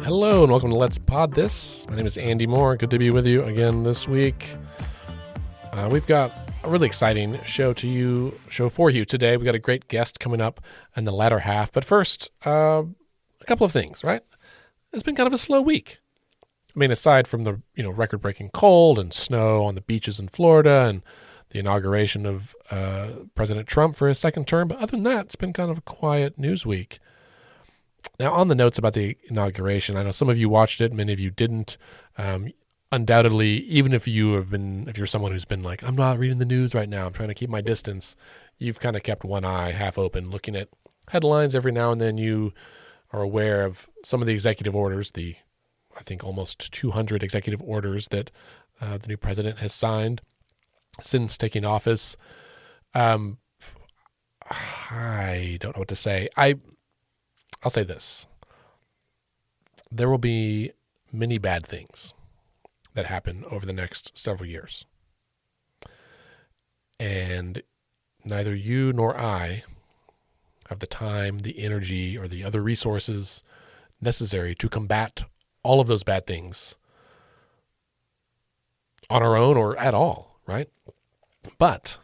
Hello and welcome to Let's Pod This. My name is Andy Moore. Good to be with you again this week. We've got a really exciting show for you today. We've got a great guest coming up in the latter half. But first, a couple of things, right? It's been kind of a slow week. I mean, aside from the record-breaking cold and snow on the beaches in Florida and the inauguration of President Trump for his second term, but other than that, it's been kind of a quiet news week. Now, on the notes about the inauguration, I know some of you watched it, many of you didn't. Undoubtedly, even if you're someone who's been like, I'm not reading the news right now, I'm trying to keep my distance, you've kind of kept one eye half open, looking at headlines every now and then. You are aware of some of the executive orders, I think almost 200 executive orders that the new president has signed since taking office. I don't know what to say. I'll say this. There will be many bad things that happen over the next several years. And neither you nor I have the time, the energy, or the other resources necessary to combat all of those bad things on our own or at all, right? But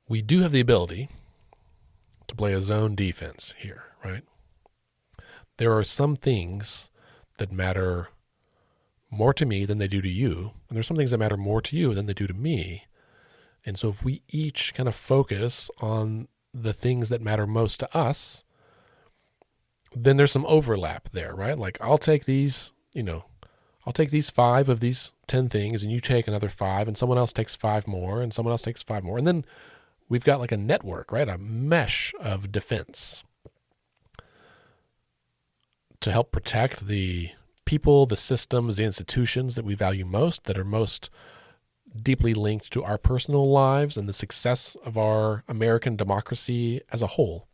we do have the ability to play a zone defense here, right? There are some things that matter more to me than they do to you, and there's some things that matter more to you than they do to me. And so if we each kind of focus on the things that matter most to us, then there's some overlap there, right? Like I'll take these 5 of these 10 things, and you take another 5, and someone else takes 5 more, and someone else takes 5 more. And then we've got like a network, right? A mesh of defense to help protect the people, the systems, the institutions that we value most, that are most deeply linked to our personal lives and the success of our American democracy as a whole.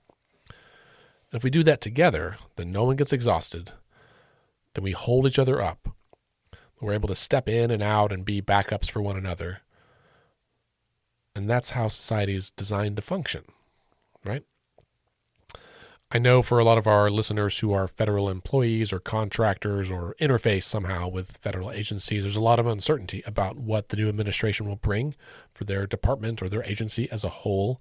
And if we do that together, then no one gets exhausted. Then we hold each other up. We're able to step in and out and be backups for one another. And that's how society is designed to function, right? I know for a lot of our listeners who are federal employees or contractors or interface somehow with federal agencies, there's a lot of uncertainty about what the new administration will bring for their department or their agency as a whole.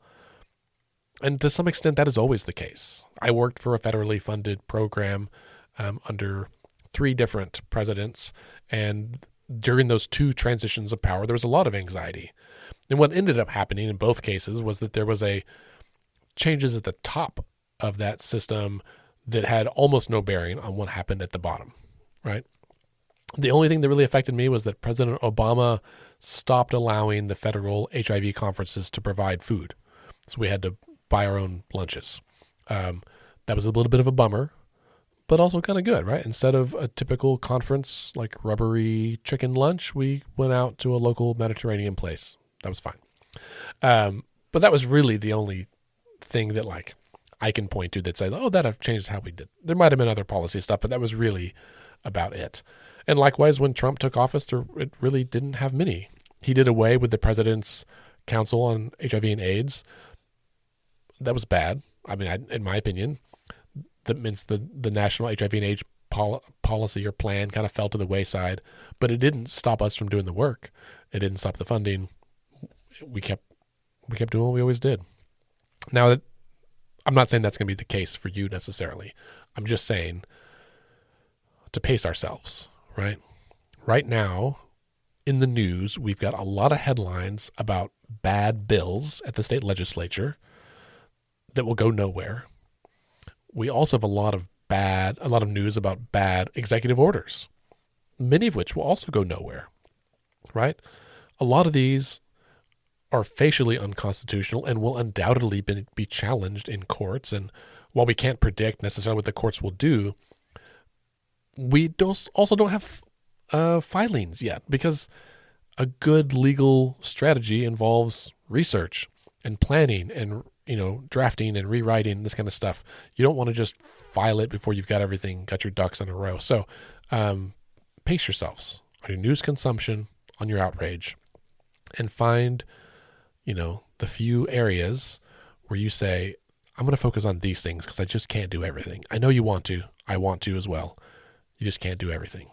And to some extent, that is always the case. I worked for a federally funded program under 3 different presidents, and during those 2 transitions of power, there was a lot of anxiety. And what ended up happening in both cases was that there was changes at the top of that system that had almost no bearing on what happened at the bottom, right? The only thing that really affected me was that President Obama stopped allowing the federal HIV conferences to provide food. So we had to buy our own lunches. That was a little bit of a bummer, but also kind of good, right? Instead of a typical conference like rubbery chicken lunch, we went out to a local Mediterranean place. That was fine. But that was really the only thing that I can point to that says, oh, that have changed how we did. There might have been other policy stuff, but that was really about it. And likewise, when Trump took office, it really didn't have many. He did away with the President's Council on HIV and AIDS. That was bad. I mean, in my opinion, that means the National HIV and AIDS policy or plan kind of fell to the wayside, but it didn't stop us from doing the work. It didn't stop the funding. We kept doing what we always did. Now, I'm not saying that's going to be the case for you necessarily. I'm just saying to pace ourselves, right? Right now, in the news, we've got a lot of headlines about bad bills at the state legislature that will go nowhere. We also have a lot of news about bad executive orders, many of which will also go nowhere, right? A lot of these are facially unconstitutional and will undoubtedly be challenged in courts. And while we can't predict necessarily what the courts will do, we also don't have filings yet, because a good legal strategy involves research and planning and drafting and rewriting, this kind of stuff. You don't want to just file it before you've got your ducks in a row. So pace yourselves on your news consumption, on your outrage, and find the few areas where you say, I'm going to focus on these things because I just can't do everything. I know you want to. I want to as well. You just can't do everything.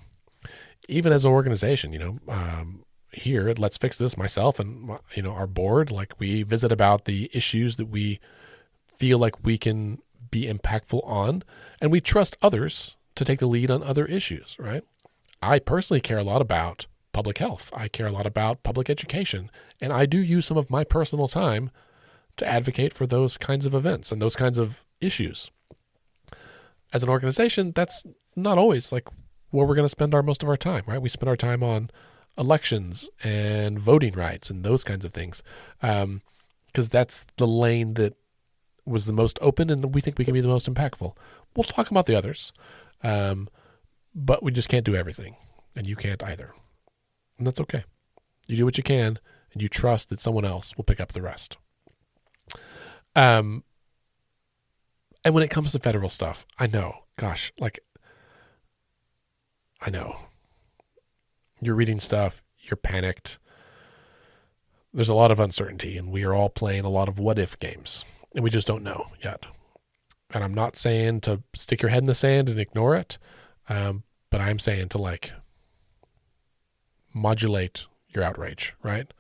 Even as an organization, here at Let's Fix This, myself and our board, like we visit about the issues that we feel like we can be impactful on, and we trust others to take the lead on other issues, right? I personally care a lot about public health. I care a lot about public education, and I do use some of my personal time to advocate for those kinds of events and those kinds of issues. As an organization, that's not always like where we're going to spend most of our time, right? We spend our time on elections and voting rights and those kinds of things, because that's the lane that was the most open and we think we can be the most impactful. We'll talk about the others, but we just can't do everything, and you can't either. And that's okay. You do what you can, and you trust that someone else will pick up the rest. And when it comes to federal stuff, I know, you're reading stuff, you're panicked. There's a lot of uncertainty, and we are all playing a lot of what-if games, and we just don't know yet. And I'm not saying to stick your head in the sand and ignore it, but I'm saying to modulate your outrage, right?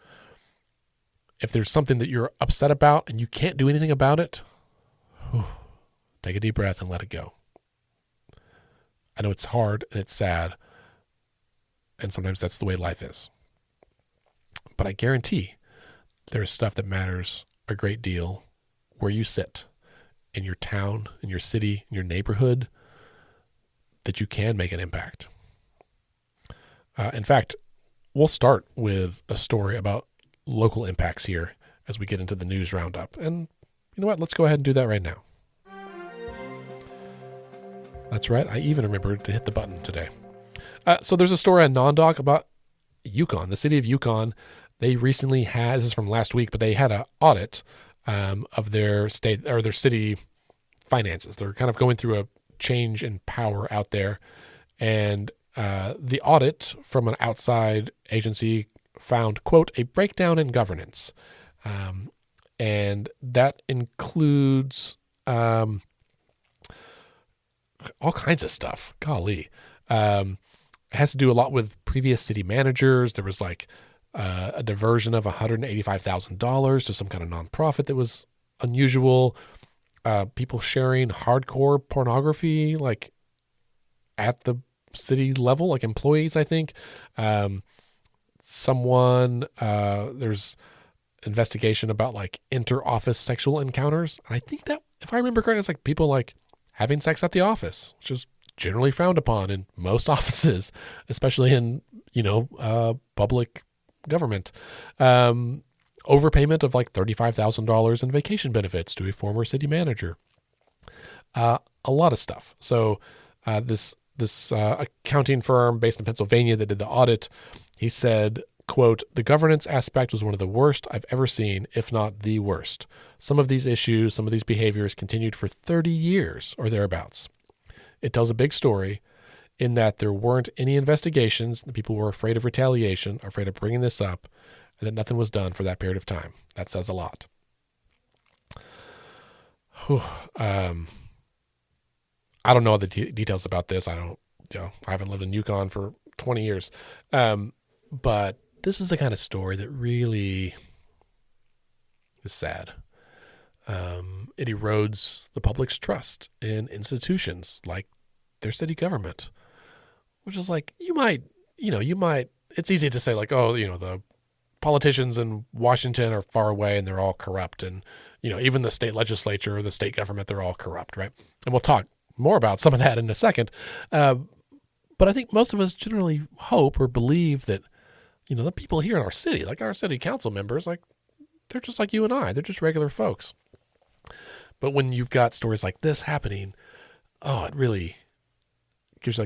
If there's something that you're upset about and you can't do anything about it, take a deep breath and let it go. I know it's hard and it's sad, and sometimes that's the way life is. But I guarantee there is stuff that matters a great deal where you sit in your town, in your city, in your neighborhood, that you can make an impact. In fact, we'll start with a story about local impacts here as we get into the news roundup. And you know what? Let's go ahead and do that right now. That's right. I even remembered to hit the button today. So there's a story on NonDoc about Yukon, the city of Yukon. They recently had, this is from last week, but they had an audit of their state or their city finances. They're kind of going through a change in power out there. And the audit from an outside agency found, quote, a breakdown in governance. And that includes all kinds of stuff. Golly. It has to do a lot with previous city managers. There was a diversion of $185,000 to some kind of nonprofit that was unusual. People sharing hardcore pornography, at the city level, employees, I think. There's investigation about inter-office sexual encounters. And I think that, if I remember correctly, it's people having sex at the office, which is generally frowned upon in most offices, especially in, public government. Overpayment of $35,000 in vacation benefits to a former city manager. A lot of stuff. So this accounting firm based in Pennsylvania that did the audit, he said, quote, the governance aspect was one of the worst I've ever seen, if not the worst. Some of these issues, some of these behaviors continued for 30 years or thereabouts. It tells a big story in that there weren't any investigations. The people were afraid of retaliation, afraid of bringing this up, and that nothing was done for that period of time. That says a lot. I don't know the details about this. I haven't lived in Yukon for 20 years. But this is the kind of story that really is sad. It erodes the public's trust in institutions like their city government, which is it's easy to say the politicians in Washington are far away and they're all corrupt. And, even the state legislature or the state government, they're all corrupt, right? And we'll talk more about some of that in a second. But I think most of us generally hope or believe that, the people here in our city, our city council members, they're just like you and I. They're just regular folks. But when you've got stories like this happening, it really gives you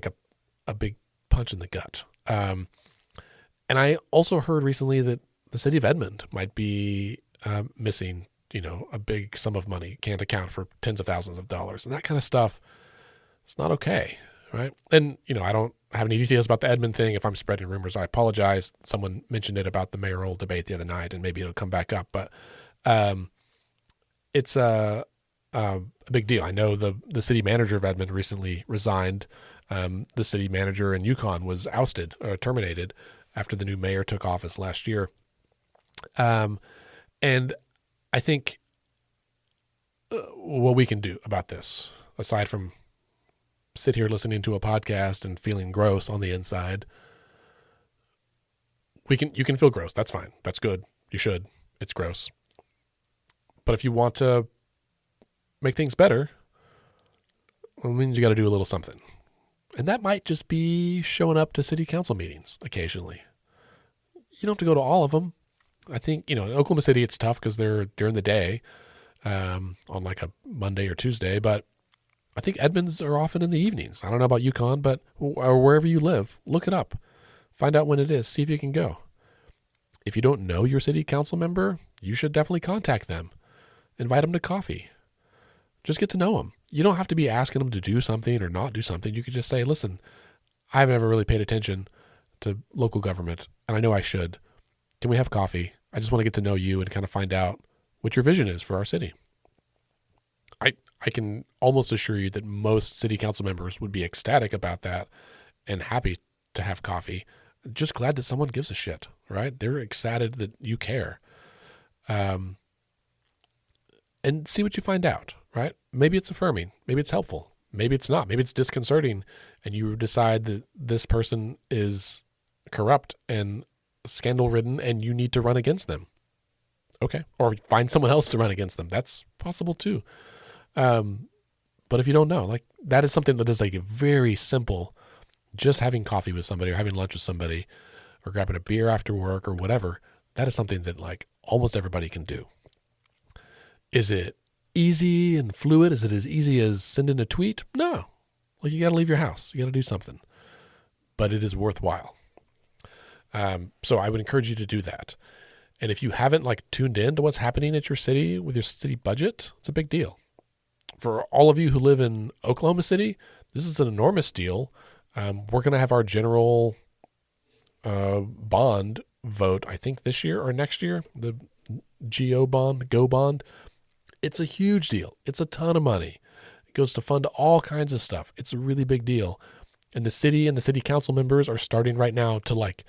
a big punch in the gut. And I also heard recently that the city of Edmond might be missing, a big sum of money, can't account for tens of thousands of dollars. And that kind of stuff, it's not okay, right? And, I don't have any details about the Edmond thing. If I'm spreading rumors, I apologize. Someone mentioned it about the mayoral debate the other night, and maybe it'll come back up. But it's a big deal. I know the city manager of Edmond recently resigned The city manager in Yukon was ousted or terminated after the new mayor took office last year. And I think what we can do about this, aside from sit here listening to a podcast and feeling gross on the inside, you can feel gross. That's fine. That's good. You should. It's gross. But if you want to make things better, well, it means you got to do a little something. And that might just be showing up to city council meetings occasionally. You don't have to go to all of them. I think, in Oklahoma City, it's tough because they're during the day on like a Monday or Tuesday, but I think Edmonds are often in the evenings. I don't know about Yukon, but or wherever you live, look it up. Find out when it is. See if you can go. If you don't know your city council member, you should definitely contact them. Invite them to coffee. Just get to know them. You don't have to be asking them to do something or not do something. You could just say, listen, I've never really paid attention to local government, and I know I should. Can we have coffee? I just want to get to know you and kind of find out what your vision is for our city. I can almost assure you that most city council members would be ecstatic about that and happy to have coffee. Just glad that someone gives a shit, right? They're excited that you care. And see what you find out, right? Maybe it's affirming. Maybe it's helpful. Maybe it's not. Maybe it's disconcerting and you decide that this person is corrupt and scandal-ridden and you need to run against them. Okay. Or find someone else to run against them. That's possible too. But if you don't know, like that is something that is like a very simple, just having coffee with somebody or having lunch with somebody or grabbing a beer after work or whatever. That is something that like almost everybody can do. Is it easy and fluid? Is it as easy as sending a tweet? No. Like you got to leave your house. You got to do something, but it is worthwhile. So I would encourage you to do that. And if you haven't like tuned in to what's happening at your city with your city budget, it's a big deal. For all of you who live in Oklahoma City, this is an enormous deal. We're going to have our general bond vote, I think this year or next year, the GO bond, the GO bond. It's a huge deal. It's a ton of money. It goes to fund all kinds of stuff. It's a really big deal. And the city and the city council members are starting right now to like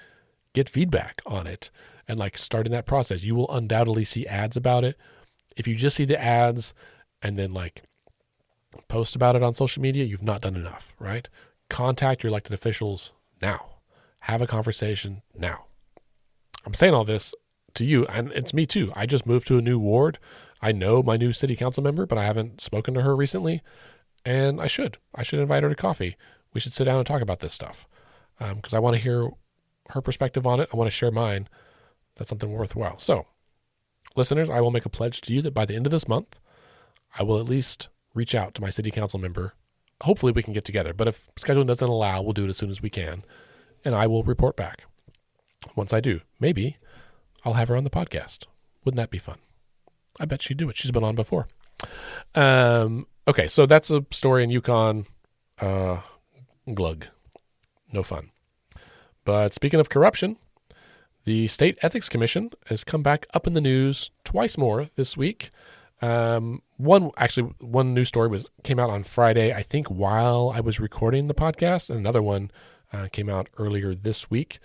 get feedback on it and like starting that process. You will undoubtedly see ads about it. If you just see the ads and then like post about it on social media, you've not done enough, right? Contact your elected officials now. Have a conversation now. I'm saying all this to you, and it's me too. I just moved to a new ward. I know my new city council member, but I haven't spoken to her recently, and I should invite her to coffee. We should sit down and talk about this stuff because I want to hear her perspective on it. I want to share mine. That's something worthwhile. So, listeners, I will make a pledge to you that by the end of this month, I will at least reach out to my city council member. Hopefully we can get together, but if scheduling doesn't allow, we'll do it as soon as we can, and I will report back. Once I do, maybe I'll have her on the podcast. Wouldn't that be fun? I bet she'd do it. She's been on before. Okay, so that's a story in Yukon. Glug. No fun. But speaking of corruption, the State Ethics Commission has come back up in the news twice more this week. One news story came out on Friday, I think, while I was recording the podcast, and another one came out earlier this week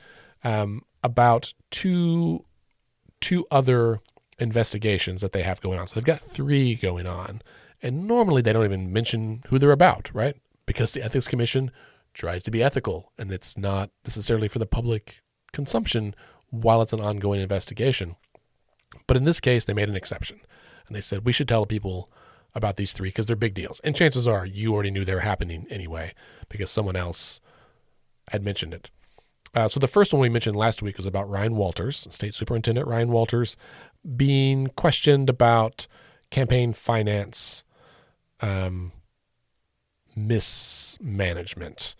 about two other investigations that they have going on. So they've got 3 going on, and normally they don't even mention who they're about, right? Because the Ethics Commission tries to be ethical, and it's not necessarily for the public consumption while it's an ongoing investigation. But in this case, they made an exception. And they said, we should tell people about these 3 because they're big deals. And chances are you already knew they were happening anyway because someone else had mentioned it. So the first one we mentioned last week was about Ryan Walters, State Superintendent Ryan Walters, being questioned about campaign finance mismanagement.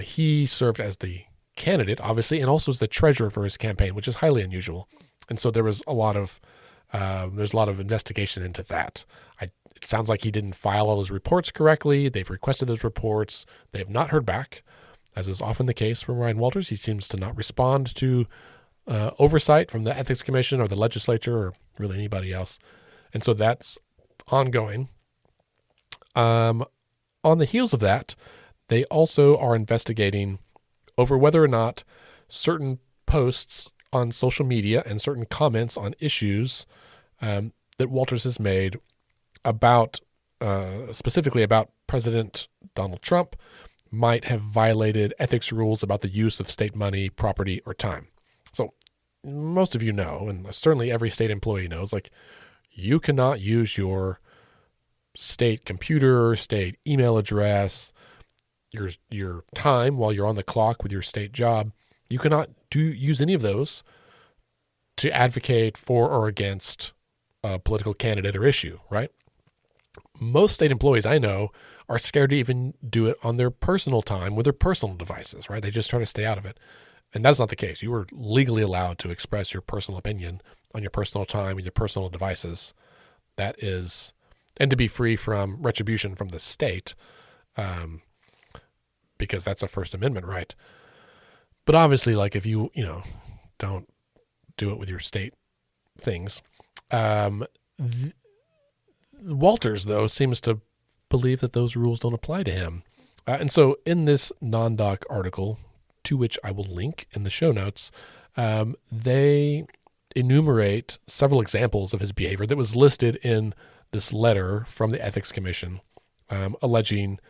He served as the candidate, obviously, and also as the treasurer for his campaign, which is highly unusual. And so there was a lot of investigation into that. It sounds like he didn't file all those reports correctly. They've requested those reports. They have not heard back, as is often the case from Ryan Walters. He seems to not respond to oversight from the Ethics Commission or the legislature or really anybody else. And so that's ongoing. On the heels of that, they also are investigating over whether or not certain posts on social media and certain comments on issues that Walters has made about, specifically about President Donald Trump, might have violated ethics rules about the use of state money, property, or time. So most of you know, and certainly every state employee knows, like, you cannot use your state computer, state email address, your time while you're on the clock with your state job. You cannot use any of those to advocate for or against a political candidate or issue, right? Most state employees I know are scared to even do it on their personal time with their personal devices, right? They just try to stay out of it. And that's not the case. You are legally allowed to express your personal opinion on your personal time and your personal devices. That is, and to be free from retribution from the state, because that's a First Amendment right. But obviously, like, if you don't do it with your state things, Walters, though, seems to believe that those rules don't apply to him. And so in this non-doc article, to which I will link in the show notes, they enumerate several examples of his behavior that was listed in this letter from the Ethics Commission, alleging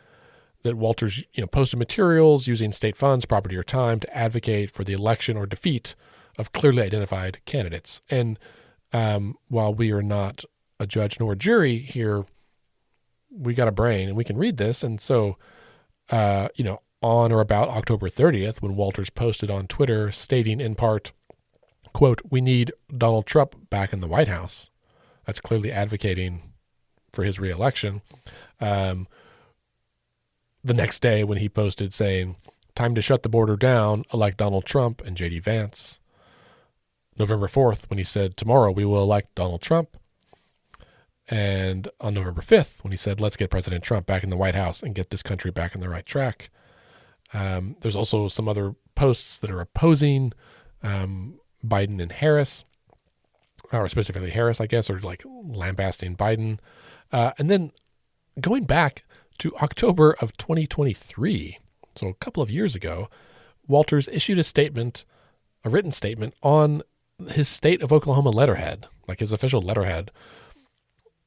that Walters, posted materials using state funds, property, or time to advocate for the election or defeat of clearly identified candidates. And while we are not a judge nor a jury here, we got a brain and we can read this. And so, on or about October 30th, when Walters posted on Twitter stating in part, quote, "We need Donald Trump back in the White House." That's clearly advocating for his reelection. The next day when he posted saying, "Time to shut the border down, elect Donald Trump and J.D. Vance." November 4th, when he said, "Tomorrow we will elect Donald Trump." And on November 5th, when he said, "Let's get President Trump back in the White House and get this country back on the right track." There's also some other posts that are opposing Biden and Harris, or specifically Harris, I guess, or like lambasting Biden. And then going back to October of 2023, so a couple of years ago, Walters issued a written statement on his state of Oklahoma letterhead, like his official letterhead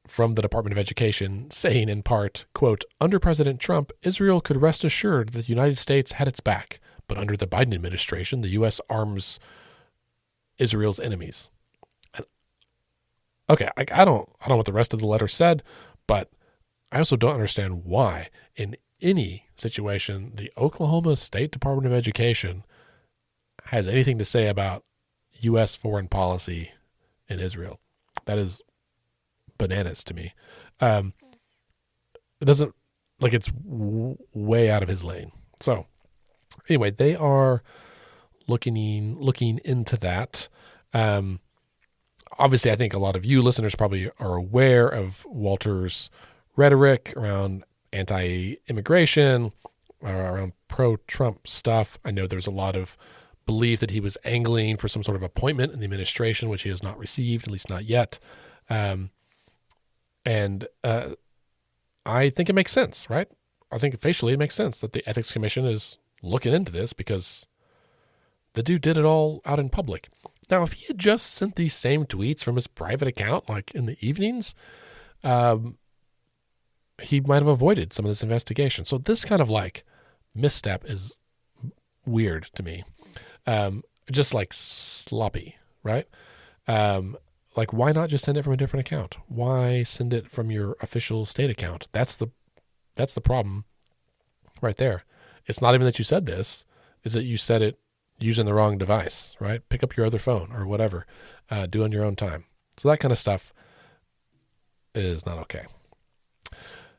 from the Department of Education, saying in part, quote, "Under President Trump, Israel could rest assured that the United States had its back, but under the Biden administration, the U.S. arms Israel's enemies." Okay, I don't know what the rest of the letter said, but I also don't understand why in any situation the Oklahoma State Department of Education has anything to say about U.S. foreign policy in Israel. That is bananas to me. It doesn't, like, it's way out of his lane. So anyway, they are looking into that. Obviously, I think a lot of you listeners probably are aware of Walter's rhetoric around anti-immigration, around pro-Trump stuff. I know there's a lot of belief that he was angling for some sort of appointment in the administration, which he has not received, at least not yet. And I think it makes sense, right? I think facially it makes sense that the Ethics Commission is looking into this because the dude did it all out in public. Now, if he had just sent these same tweets from his private account, like in the evenings, he might have avoided some of this investigation. So this kind of like misstep is weird to me. Just like sloppy, right? Like, why not just send it from a different account? Why send it from your official state account? That's the problem right there. It's not even that you said this, is that you said it using the wrong device, right? Pick up your other phone or whatever. Do it on your own time. So that kind of stuff is not okay.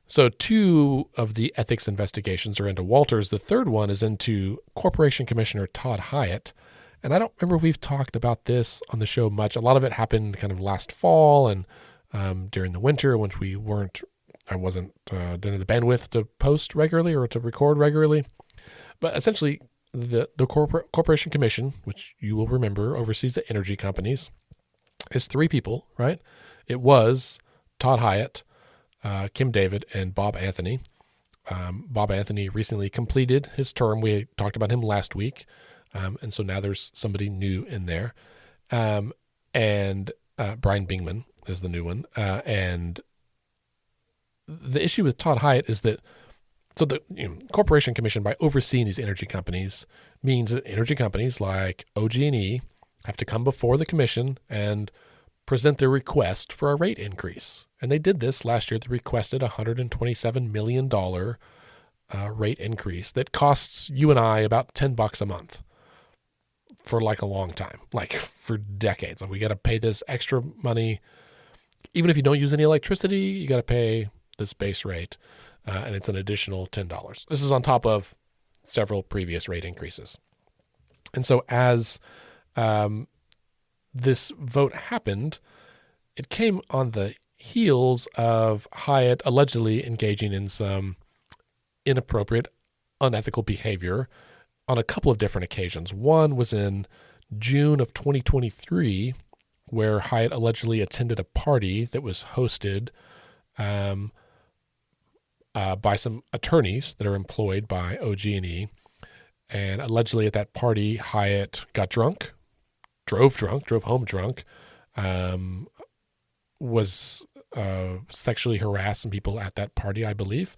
So 2 of the ethics investigations are into Walters. The third one is into Corporation Commissioner Todd Hyatt. And I don't remember if we've talked about this on the show much. A lot of it happened kind of last fall and during the winter when I wasn't didn't have the bandwidth to post regularly or to record regularly. But essentially, the Corporation Commission, which you will remember oversees the energy companies, is 3 people, right? It was Todd Hyatt, Kim David, and Bob Anthony. Bob Anthony recently completed his term. We talked about him last week. And so now there's somebody new in there. And Brian Bingman is the new one. And the issue with Todd Hyatt is that, so the Corporation Commission, by overseeing these energy companies, means that energy companies like OG&E have to come before the commission and present their request for a rate increase. And they did this last year. They requested a $127 million rate increase that costs you and I about $10 a month for like a long time, like for decades. Like we got to pay this extra money. Even if you don't use any electricity, you got to pay this base rate, and it's an additional $10. This is on top of several previous rate increases. And so as this vote happened, it came on the heels of Hyatt allegedly engaging in some inappropriate, unethical behavior on a couple of different occasions. One was in June of 2023, where Hyatt allegedly attended a party that was hosted by some attorneys that are employed by OG&E. And allegedly at that party, Hyatt got drunk, drove home drunk, was sexually harassed some people at that party, I believe.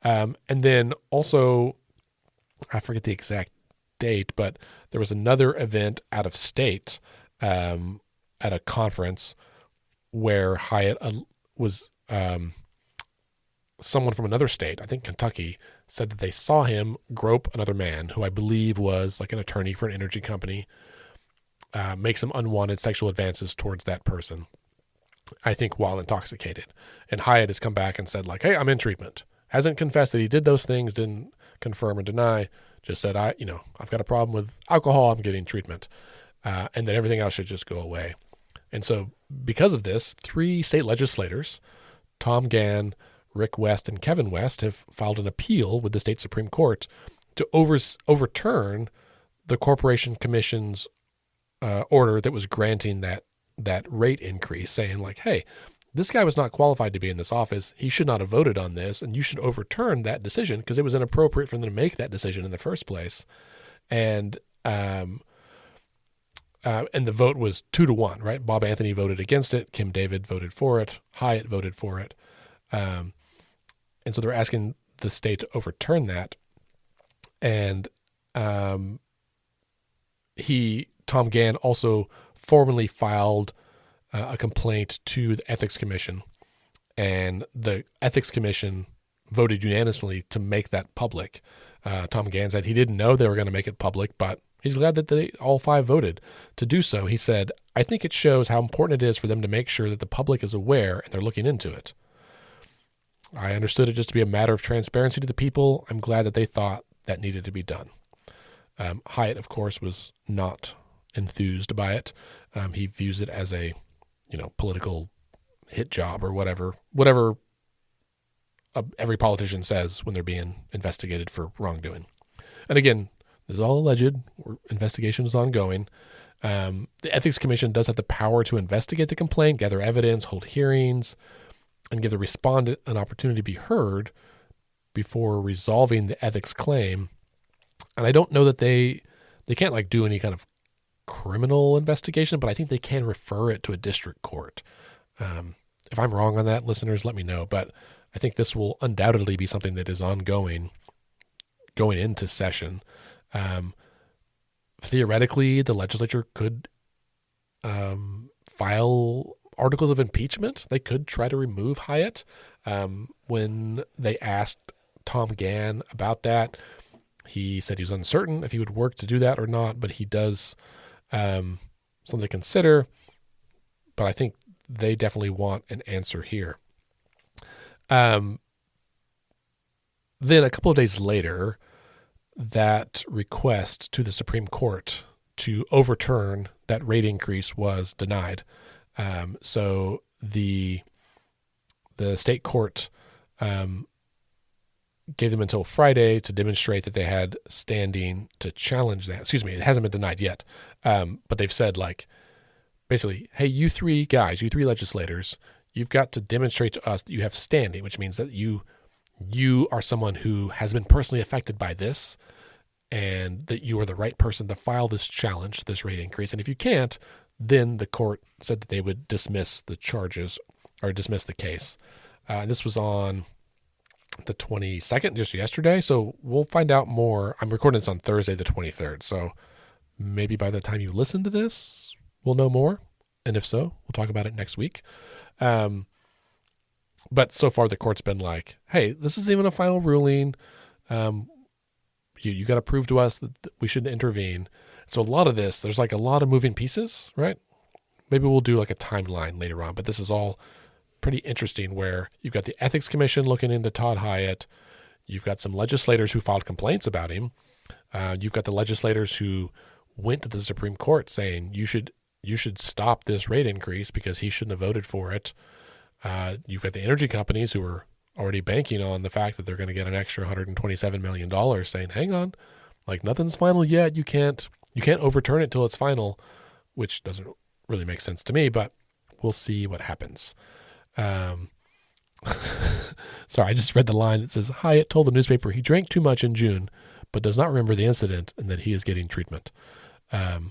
And then also, I forget the exact date, but there was another event out of state at a conference where Hyatt was someone from another state, I think Kentucky, said that they saw him grope another man who I believe was like an attorney for an energy company, make some unwanted sexual advances towards that person, I think while intoxicated. And Hyatt has come back and said like, hey, I'm in treatment. Hasn't confessed that he did those things, didn't confirm or deny, just said, I've got a problem with alcohol, I'm getting treatment. And then everything else should just go away. And so because of this, 3 state legislators, Tom Gann, Rick West, and Kevin West, have filed an appeal with the state Supreme Court to overturn the Corporation Commission's order that was granting that rate increase, saying like, hey, this guy was not qualified to be in this office. He should not have voted on this, and you should overturn that decision because it was inappropriate for them to make that decision in the first place. And the vote was 2-1, right? Bob Anthony voted against it. Kim David voted for it. Hyatt voted for it. And so they're asking the state to overturn that. And Tom Gann also formally filed a complaint to the Ethics Commission, and the Ethics Commission voted unanimously to make that public. Tom Gann said he didn't know they were going to make it public, but he's glad that they all 5 voted to do so. He said, I think it shows how important it is for them to make sure that the public is aware and they're looking into it. I understood it just to be a matter of transparency to the people. I'm glad that they thought that needed to be done. Hyatt, of course, was not enthused by it. He views it as a, political hit job or whatever every politician says when they're being investigated for wrongdoing. And again, this is all alleged. Investigation is ongoing. The Ethics Commission does have the power to investigate the complaint, gather evidence, hold hearings, and give the respondent an opportunity to be heard before resolving the ethics claim. And I don't know that they can't like do any kind of criminal investigation, but I think they can refer it to a district court. If I'm wrong on that, listeners, let me know. But I think this will undoubtedly be something that is ongoing going into session. Theoretically, the legislature could file articles of impeachment. They could try to remove Hyatt. When they asked Tom Gann about that, he said he was uncertain if he would work to do that or not, but he does something to consider. But I think they definitely want an answer here. Then a couple of days later, that request to the Supreme Court to overturn that rate increase was denied. So the state court gave them until Friday to demonstrate that they had standing to challenge that. Excuse me, it hasn't been denied yet. But they've said like, basically, hey, you 3 guys, you 3 legislators, you've got to demonstrate to us that you have standing, which means that you you are someone who has been personally affected by this, and that you are the right person to file this challenge, this rate increase. And if you can't, then the court said that they would dismiss the charges or dismiss the case. And this was on the 22nd, just yesterday. So we'll find out more. I'm recording this on Thursday, the 23rd. So maybe by the time you listen to this, we'll know more. And if so, we'll talk about it next week. But so far the court's been like, hey, this isn't even a final ruling. You got to prove to us that we should intervene. So a lot of this, there's like a lot of moving pieces, right? Maybe we'll do like a timeline later on, but this is all pretty interesting where you've got the Ethics Commission looking into Todd Hyatt. You've got some legislators who filed complaints about him. You've got the legislators who went to the Supreme Court saying you should stop this rate increase because he shouldn't have voted for it. You've got the energy companies who are already banking on the fact that they're going to get an extra $127 million saying, hang on, like nothing's final yet. You can't overturn it till it's final, which doesn't really make sense to me, but we'll see what happens. Sorry, I just read the line that says Hyatt told the newspaper he drank too much in June, but does not remember the incident and that he is getting treatment. So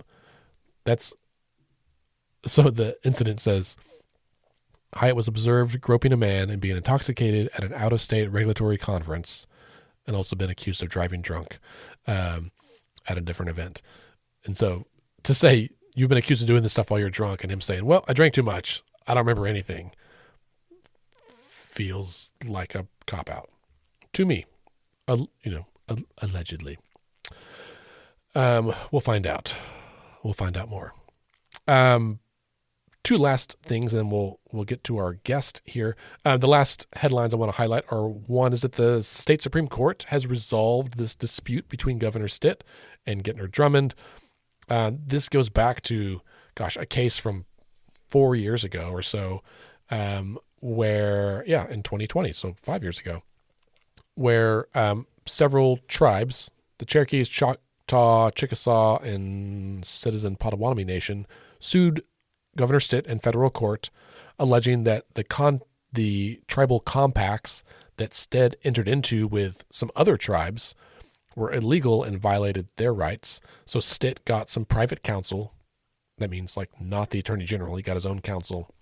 the incident says Hyatt was observed groping a man and being intoxicated at an out-of-state regulatory conference, and also been accused of driving drunk at a different event. And so to say you've been accused of doing this stuff while you're drunk, and him saying, well, I drank too much, I don't remember anything, feels like a cop-out to me, allegedly. We'll find out. We'll find out more. Two last things, and then we'll get to our guest here. The last headlines I want to highlight are, one is that the state Supreme Court has resolved this dispute between Governor Stitt and Gentner Drummond. This goes back to, a case from 4 years ago or so, where, in 2020, so 5 years ago, where several tribes, the Cherokees, Choctaw, Chickasaw, and Citizen Potawatomi Nation, sued Governor Stitt in federal court, alleging that the tribal compacts that Stitt entered into with some other tribes were illegal and violated their rights. So Stitt got some private counsel. That means not the attorney general. He got his own counsel.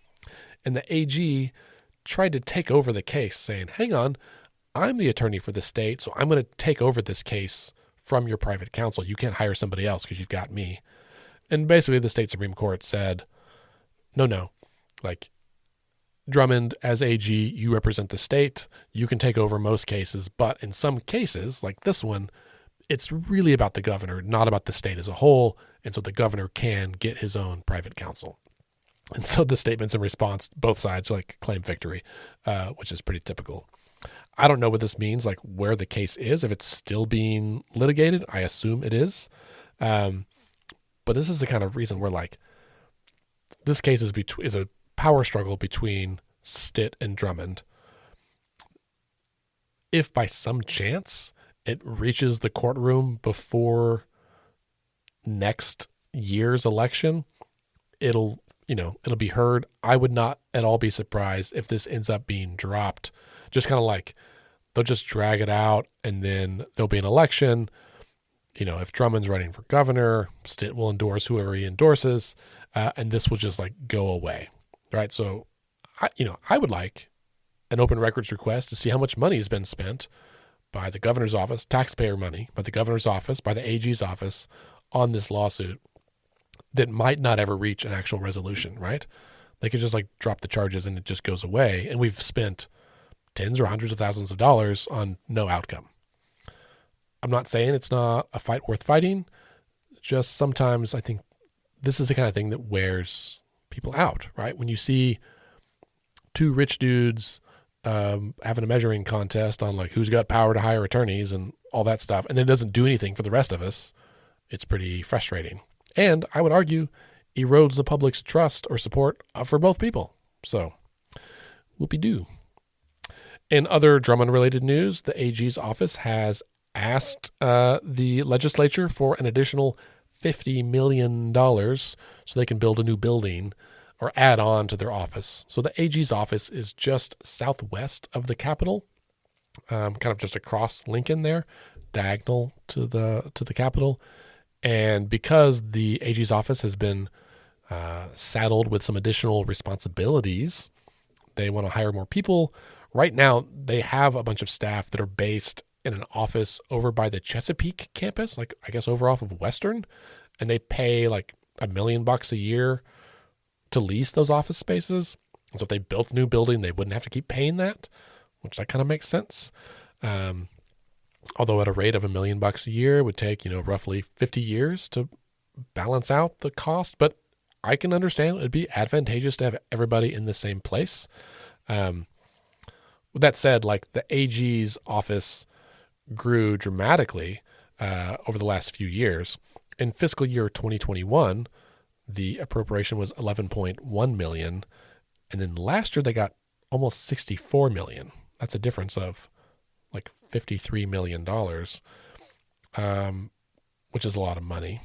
And the AG tried to take over the case, saying, hang on, I'm the attorney for the state, so I'm going to take over this case from your private counsel. You can't hire somebody else because you've got me. And basically the state Supreme Court said, no, Drummond, as AG, you represent the state. You can take over most cases, but in some cases, like this one, it's really about the governor, not about the state as a whole. And so the governor can get his own private counsel. And so the statements in response, both sides claim victory, which is pretty typical. I don't know what this means, where the case is, if it's still being litigated. I assume it is. But this is the kind of reason where this case is a power struggle between Stitt and Drummond. If by some chance it reaches the courtroom before next year's election, it'll be heard. I would not at all be surprised if this ends up being dropped. Just kind of they'll just drag it out, and then there'll be an election. If Drummond's running for governor, Stitt will endorse whoever he endorses, and this will just go away, right? So, I would like an open records request to see how much money has been spent by the governor's office, taxpayer money, by the governor's office, by the AG's office on this lawsuit that might not ever reach an actual resolution, right? They could just drop the charges and it just goes away, and we've spent tens or hundreds of thousands of dollars on no outcome. I'm not saying it's not a fight worth fighting. Just sometimes I think this is the kind of thing that wears people out, right? When you see two rich dudes having a measuring contest on who's got power to hire attorneys and all that stuff, and then it doesn't do anything for the rest of us, it's pretty frustrating. And I would argue erodes the public's trust or support for both people. So whoopee-doo. In other Drummond-related news, the AG's office has asked the legislature for an additional $50 million so they can build a new building or add on to their office. So the AG's office is just southwest of the Capitol. kind of just across Lincoln there, diagonal to the Capitol. And because the AG's office has been saddled with some additional responsibilities, they want to hire more people. Right now, they have a bunch of staff that are based in an office over by the Chesapeake campus, like I guess over off of Western, and they pay like $1 million a year to lease those office spaces. So if they built a new building, they wouldn't have to keep paying that, which that kind of makes sense. Although at a rate of $1 million a year, it would take, roughly 50 years to balance out the cost. But I can understand it'd be advantageous to have everybody in the same place. With that said, like the AG's office grew dramatically over the last few years. In fiscal year 2021, the appropriation was $11.1 million. And then last year they got almost $64 million. That's a difference of like $53 million, which is a lot of money.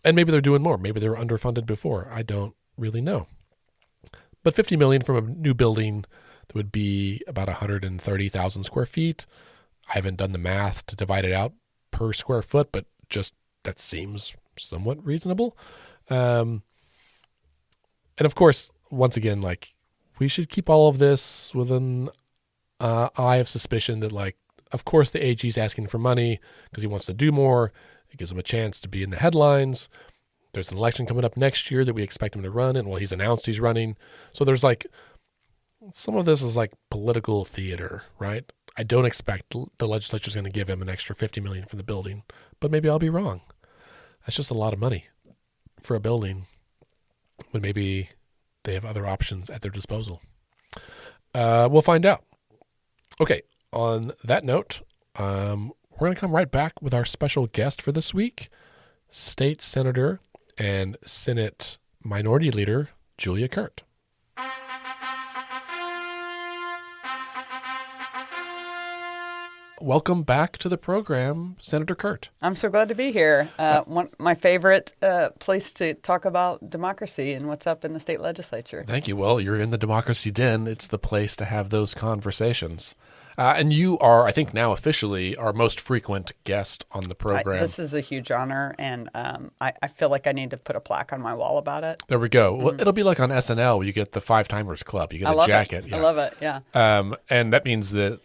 And maybe they're doing more. Maybe they were underfunded before. I don't really know. But $50 million from a new building that would be about 130,000 square feet. I haven't done the math to divide it out per square foot, but just that seems somewhat reasonable. And of course, once again, like we should keep all of this with an eye of suspicion that, like, of course, the AG is asking for money because he wants to do more. It gives him a chance to be in the headlines. There's an election coming up next year that we expect him to run in. Well, he's announced he's running. So there's like some of this is like political theater, right? I don't expect the legislature is going to give him an extra $50 million for the building, but maybe I'll be wrong. That's just a lot of money for a building when maybe they have other options at their disposal. We'll find out. Okay, on that note, we're going to come right back with our special guest for this week, State Senator and Senate Minority Leader Julia Kirt. Welcome back to the program, Senator Kirt. I'm so glad to be here. My favorite place to talk about democracy and what's up in the state legislature. Thank you. Well, you're in the democracy den. It's the place to have those conversations. And you are, I think now officially, our most frequent guest on the program. This is a huge honor, and I feel like I need to put a plaque on my wall about it. There we go. Mm-hmm. Well, it'll be like on SNL where you get the Five Timers Club. You get a jacket. Yeah. I love it, yeah. And that means that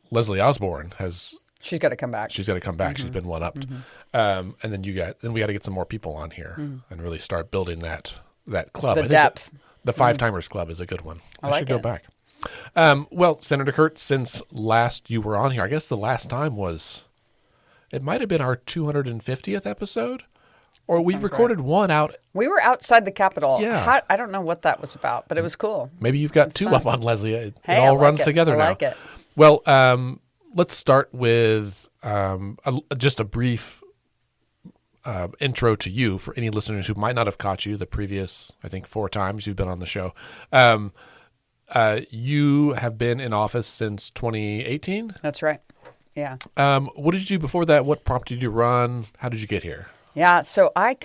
Leslie Osborne has... She's got to come back. She's got to come back. Mm-hmm. She's been one-upped. Mm-hmm. And then we got to get some more people on here and really start building that club. The depth. The Five Timers Club is a good one. I should go back. Well, Senator Kirt, since last you were on here, I guess the last time it might have been our 250th epispisode, or we recorded one out. We were outside the Capitol. Yeah. I don't know what that was about, but it was cool. Maybe you've got two up on Leslie. It all runs together now. I like it. Well, let's start with just a brief intro to you for any listeners who might not have caught you the previous, I think, 4 times you've been on the show. You have been in office since 2018? That's right. Yeah. What did you do before that? What prompted you to run? How did you get here? Yeah, so I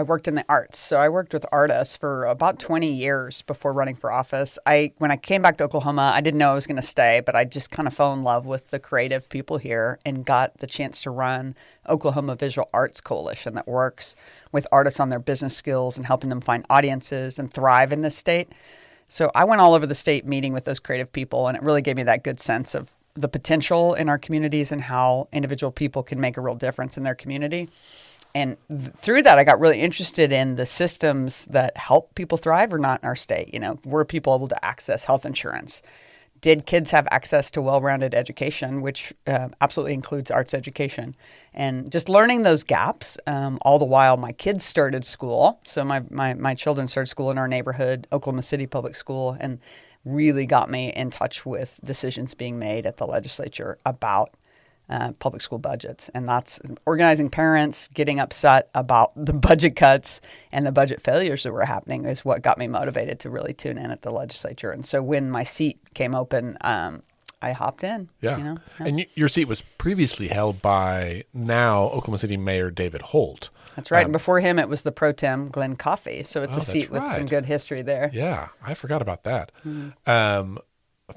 worked in the arts. So I worked with artists for about 20 years before running for office. When I came back to Oklahoma, I didn't know I was going to stay, but I just kind of fell in love with the creative people here and got the chance to run Oklahoma Visual Arts Coalition that works with artists on their business skills and helping them find audiences and thrive in this state. So I went all over the state meeting with those creative people, and it really gave me that good sense of the potential in our communities and how individual people can make a real difference in their community. And through that, I got really interested in the systems that help people thrive or not in our state. Were people able to access health insurance? Did kids have access to well-rounded education, which absolutely includes arts education? And just learning those gaps, all the while my kids started school. So my children started school in our neighborhood, Oklahoma City Public School, and really got me in touch with decisions being made at the legislature about public school budgets. And that's organizing parents, getting upset about the budget cuts and the budget failures that were happening is what got me motivated to really tune in at the legislature. And so when my seat came open, I hopped in. Yeah. Yeah. And your seat was previously held by now Oklahoma City Mayor David Holt. That's right. And before him, it was the pro tem Glenn Coffey. So it's a seat with some good history there. Yeah. I forgot about that. Mm-hmm.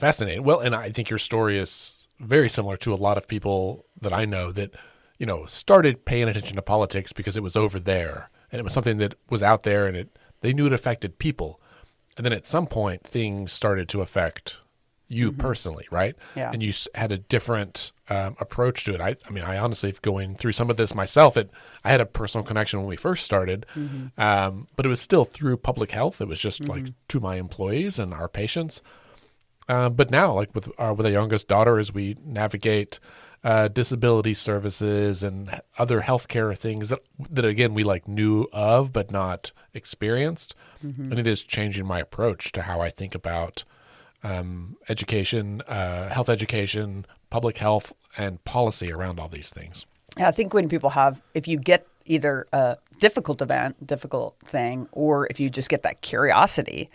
Fascinating. Well, and I think your story is very similar to a lot of people that I know that, started paying attention to politics because it was over there and it was something that was out there and they knew it affected people. And then at some point things started to affect you personally, right? Yeah. And you had a different approach to it. I honestly, going through some of this myself, I had a personal connection when we first started, but it was still through public health. It was just like to my employees and our patients. But now, like with our youngest daughter, as we navigate disability services and other healthcare things that again we like knew of but not experienced, and it is changing my approach to how I think about education, health education, public health, and policy around all these things. Yeah, I think when people if you get either a difficult thing, or if you just get that curiosity,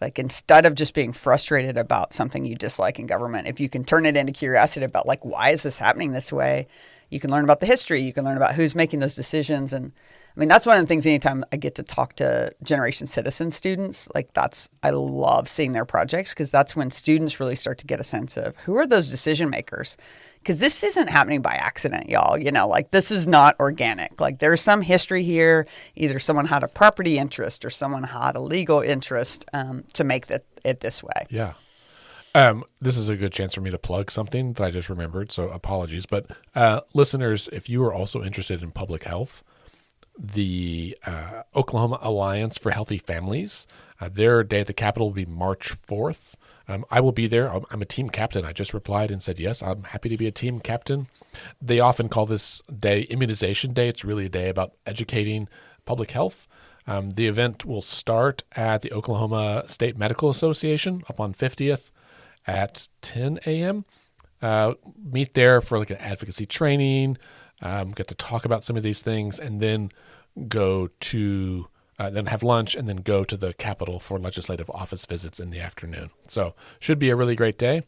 like instead of just being frustrated about something you dislike in government, if you can turn it into curiosity about like, why is this happening this way? You can learn about the history. You can learn about who's making those decisions. And I mean, that's one of the things anytime I get to talk to Generation Citizen students, I love seeing their projects because that's when students really start to get a sense of who are those decision makers. Because this isn't happening by accident, y'all. This is not organic. Like there's some history here. Either someone had a property interest or someone had a legal interest to make it this way. Yeah. This is a good chance for me to plug something that I just remembered, so apologies. But listeners, if you are also interested in public health, the Oklahoma Alliance for Healthy Families, their day at the Capitol will be March 4th. I will be there. I'm a team captain. I just replied and said, yes, I'm happy to be a team captain. They often call this day Immunization Day. It's really a day about educating public health. The event will start at the Oklahoma State Medical Association up on 50th at 10 a.m. Meet there for like an advocacy training, get to talk about some of these things, and then go to then have lunch and then go to the Capitol for legislative office visits in the afternoon. So should be a really great day.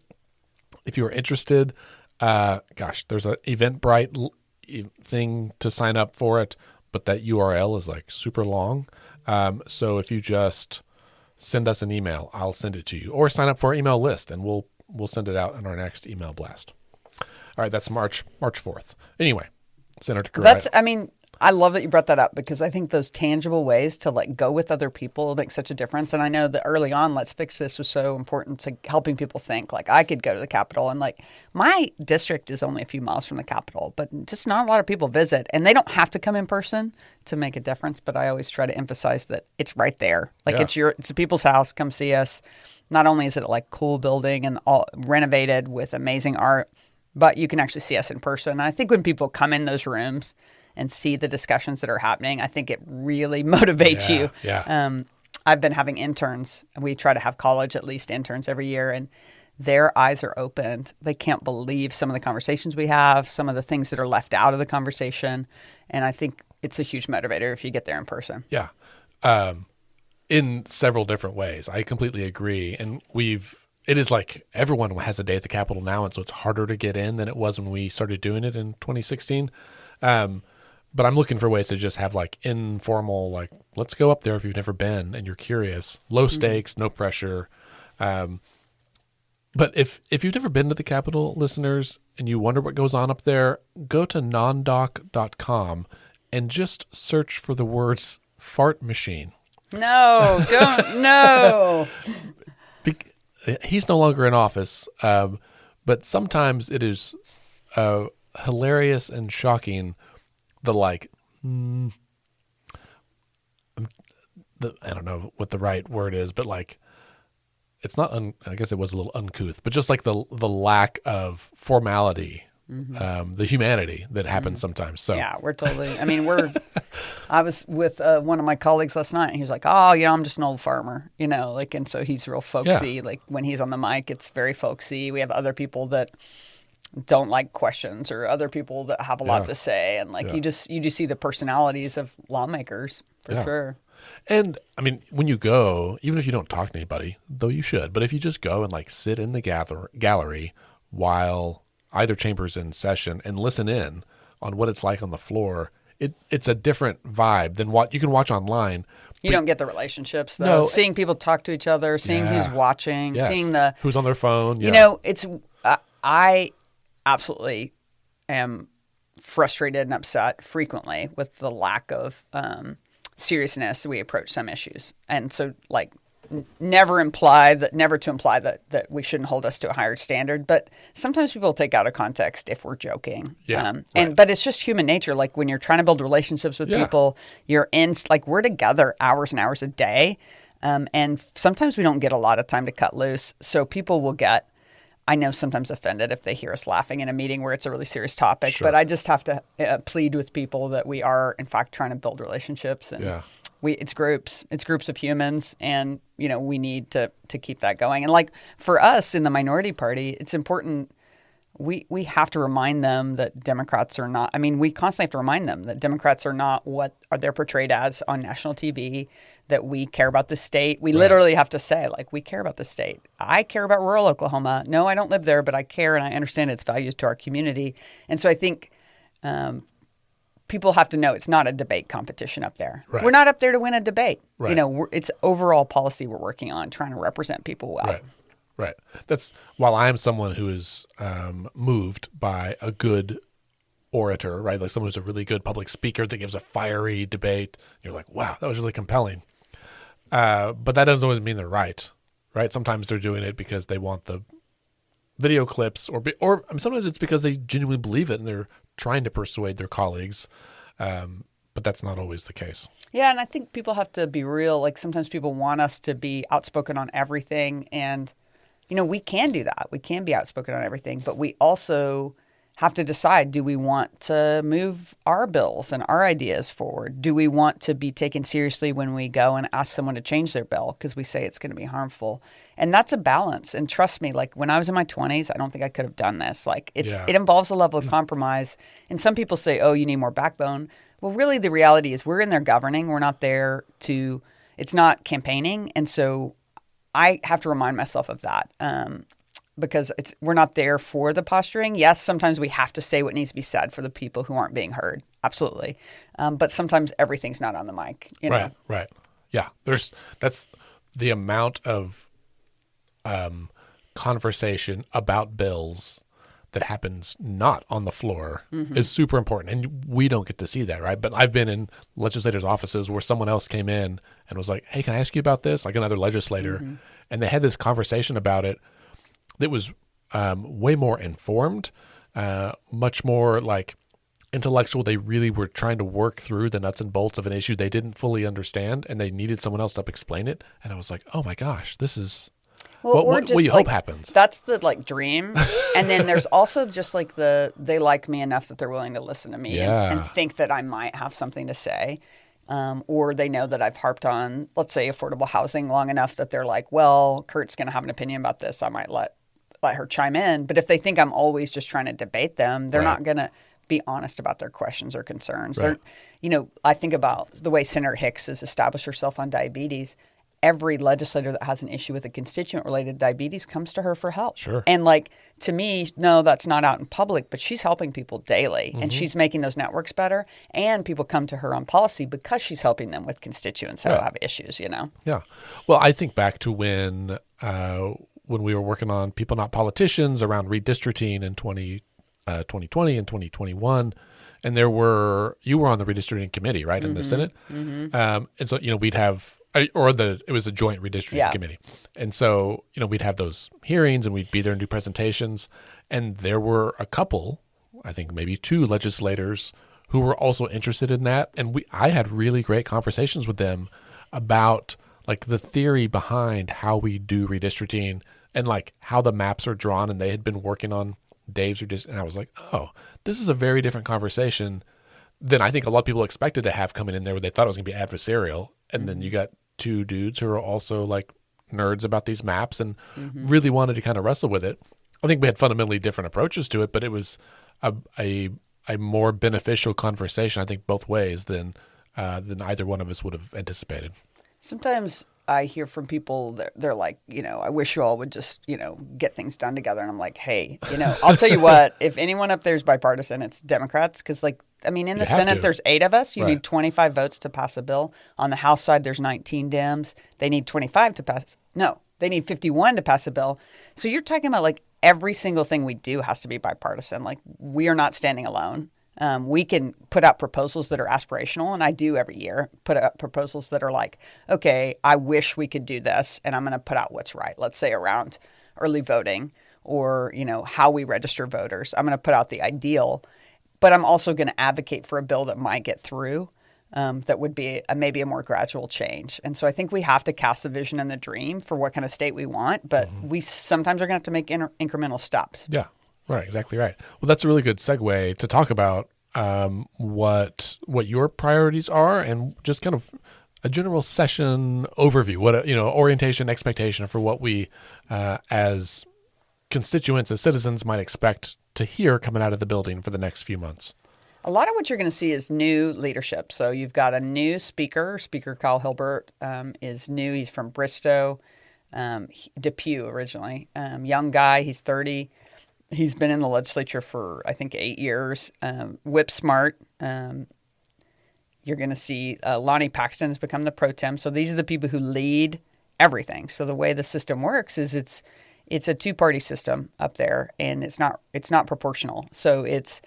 If you are interested, there's an Eventbrite thing to sign up for it, but that URL is like super long. So if you just send us an email, I'll send it to you, or sign up for our email list and we'll send it out in our next email blast. All right. That's March 4th. Anyway, Senator Kirt. I love that you brought that up because I think those tangible ways to like go with other people make such a difference. And I know that early on, Let's Fix This was so important to helping people think like I could go to the Capitol, and like my district is only a few miles from the Capitol, but just not a lot of people visit, and they don't have to come in person to make a difference. But I always try to emphasize that it's right there. Like it's a people's house. Come see us. Not only is it like cool building and all renovated with amazing art, but you can actually see us in person. And I think when people come in those rooms and see the discussions that are happening, I think it really motivates you. Yeah. I've been having interns. We try to have college at least interns every year, and their eyes are opened. They can't believe some of the conversations we have, some of the things that are left out of the conversation. And I think it's a huge motivator if you get there in person. Yeah. In several different ways. I completely agree. And it is like everyone has a day at the Capitol now, and so it's harder to get in than it was when we started doing it in 2016. But I'm looking for ways to just have like informal, like, let's go up there if you've never been and you're curious. Low stakes, no pressure. But if you've never been to the Capitol, listeners, and you wonder what goes on up there, go to nondoc.com and just search for the words fart machine. No, don't, no. He's no longer in office, but sometimes it is hilarious and shocking. I don't know what the right word is, but like, it's not, I guess it was a little uncouth, but just like the lack of formality, the humanity that happens sometimes. So yeah, we're totally, I was with one of my colleagues last night, and he was like, oh, I'm just an old farmer, and so he's real folksy. Yeah. Like when he's on the mic, it's very folksy. We have other people that don't like questions, or other people that have a lot to say, and you just see the personalities of lawmakers for sure. And when you go, even if you don't talk to anybody, though you should, but if you just go and like sit in the gallery while either chamber's in session and listen in on what it's like on the floor, it's a different vibe than what you can watch online. You don't get the relationships, though. No. Seeing people talk to each other, seeing who's watching, Yes. seeing the... Who's on their phone. Yeah. You know, it's... I absolutely am frustrated and upset frequently with the lack of seriousness we approach some issues. And so, like, never to imply that we shouldn't hold us to a higher standard, but sometimes people take out of context if we're joking. But it's just human nature. Like when you're trying to build relationships with people, you're in, like, we're together hours and hours a day. And sometimes we don't get a lot of time to cut loose. So people will get, I know, sometimes offended if they hear us laughing in a meeting where it's a really serious topic, but I just have to plead with people that we are in fact trying to build relationships, and it's groups of humans, and you know, we need to keep that going. And like for us in the minority party, it's important. We have to remind them that Democrats are not, I mean, we constantly have to remind them that Democrats are not what they're portrayed as on national TV, that we care about the state. We literally have to say, like, we care about the state. I care about rural Oklahoma. No, I don't live there, but I care and I understand its values to our community. And so I think people have to know it's not a debate competition up there. Right. We're not up there to win a debate. Right. You know, it's overall policy we're working on, trying to represent people well. Right. That's while I'm someone who is moved by a good orator, right? Like someone who's a really good public speaker that gives a fiery debate. You're like, wow, that was really compelling. But that doesn't always mean they're right? Sometimes they're doing it because they want the video clips, or sometimes it's because they genuinely believe it and they're trying to persuade their colleagues. But that's not always the case. Yeah, and I think people have to be real. Like sometimes people want us to be outspoken on everything, and you know, we can do that. We can be outspoken on everything, but we also have to decide, do we want to move our bills and our ideas forward? Do we want to be taken seriously when we go and ask someone to change their bill because we say it's going to be harmful? And that's a balance. And trust me, like when I was in my 20s, I don't think I could have done this. Like it involves a level of compromise. And some people say, oh, you need more backbone. Well, really the reality is we're in there governing. We're not there to, it's not campaigning. And so I have to remind myself of that because we're not there for the posturing. Yes, sometimes we have to say what needs to be said for the people who aren't being heard. Absolutely. But sometimes everything's not on the mic. You know? Right. Yeah. That's the amount of conversation about bills that happens not on the floor is super important. And we don't get to see that, right? But I've been in legislators' offices where someone else came in and was like, hey, can I ask you about this? Like another legislator. And they had this conversation about it that was way more informed, much more like intellectual. They really were trying to work through the nuts and bolts of an issue they didn't fully understand, and they needed someone else to help explain it. And I was like, oh my gosh, this is... Well, what do you hope happens? That's the like dream. And then there's also just like they like me enough that they're willing to listen to me and think that I might have something to say. Or they know that I've harped on, let's say, affordable housing long enough that they're like, well, Kurt's going to have an opinion about this. I might let her chime in. But if they think I'm always just trying to debate them, they're not going to be honest about their questions or concerns. They're, you know, I think about the way Senator Hicks has established herself on diabetes. Every legislator that has an issue with a constituent-related diabetes comes to her for help. Sure. And like, to me, no, that's not out in public, but she's helping people daily, and she's making those networks better. And people come to her on policy because she's helping them with constituents who have issues, you know? Yeah. Well, I think back to when we were working on People Not Politicians around redistricting in 2020 and 2021. And you were on the redistricting committee, right, in the Senate? And so, you know, we'd have... it was a joint redistricting committee. And so, you know, we'd have those hearings and we'd be there and do presentations. And there were a couple, I think maybe two legislators who were also interested in that. And I had really great conversations with them about like the theory behind how we do redistricting and like how the maps are drawn. And they had been working on Dave's redistricting. And I was like, oh, this is a very different conversation than I think a lot of people expected to have coming in there where they thought it was going to be adversarial. And then you got two dudes who are also like nerds about these maps and really wanted to kind of wrestle with it. I think we had fundamentally different approaches to it, but it was a more beneficial conversation, I think, both ways than either one of us would have anticipated. Sometimes I hear from people that they're like, you know, I wish you all would just, you know, get things done together. And I'm like, hey, you know, I'll tell you what, if anyone up there is bipartisan, it's Democrats, because like I mean, in the You have Senate, to. there's 8 of us. You Right. need 25 votes to pass a bill. On the House side, there's 19 Dems. They need 25 to pass. No, they need 51 to pass a bill. So you're talking about like every single thing we do has to be bipartisan. Like we are not standing alone. We can put out proposals that are aspirational, and I do every year put out proposals that are like, okay, I wish we could do this, and I'm going to put out what's right. Let's say around early voting or, how we register voters. I'm going to put out the ideal, but I'm also going to advocate for a bill that might get through that would be maybe a more gradual change. And so I think we have to cast the vision and the dream for what kind of state we want, but we sometimes are going to have to make incremental steps. Yeah, right. Exactly right. Well, that's a really good segue to talk about what your priorities are and just kind of a general session overview, what orientation, expectation for what we as constituents, as citizens might expect to hear coming out of the building for the next few months. A lot of what you're going to see is new leadership. So you've got a new speaker. Speaker Kyle Hilbert is new. He's from Bristow, Depew originally. Young guy. He's 30. He's been in the legislature for, I think, 8 years. Whip smart. You're going to see Lonnie Paxton has become the pro tem. So these are the people who lead everything. So the way the system works is it's a two-party system up there, and it's not proportional. So it's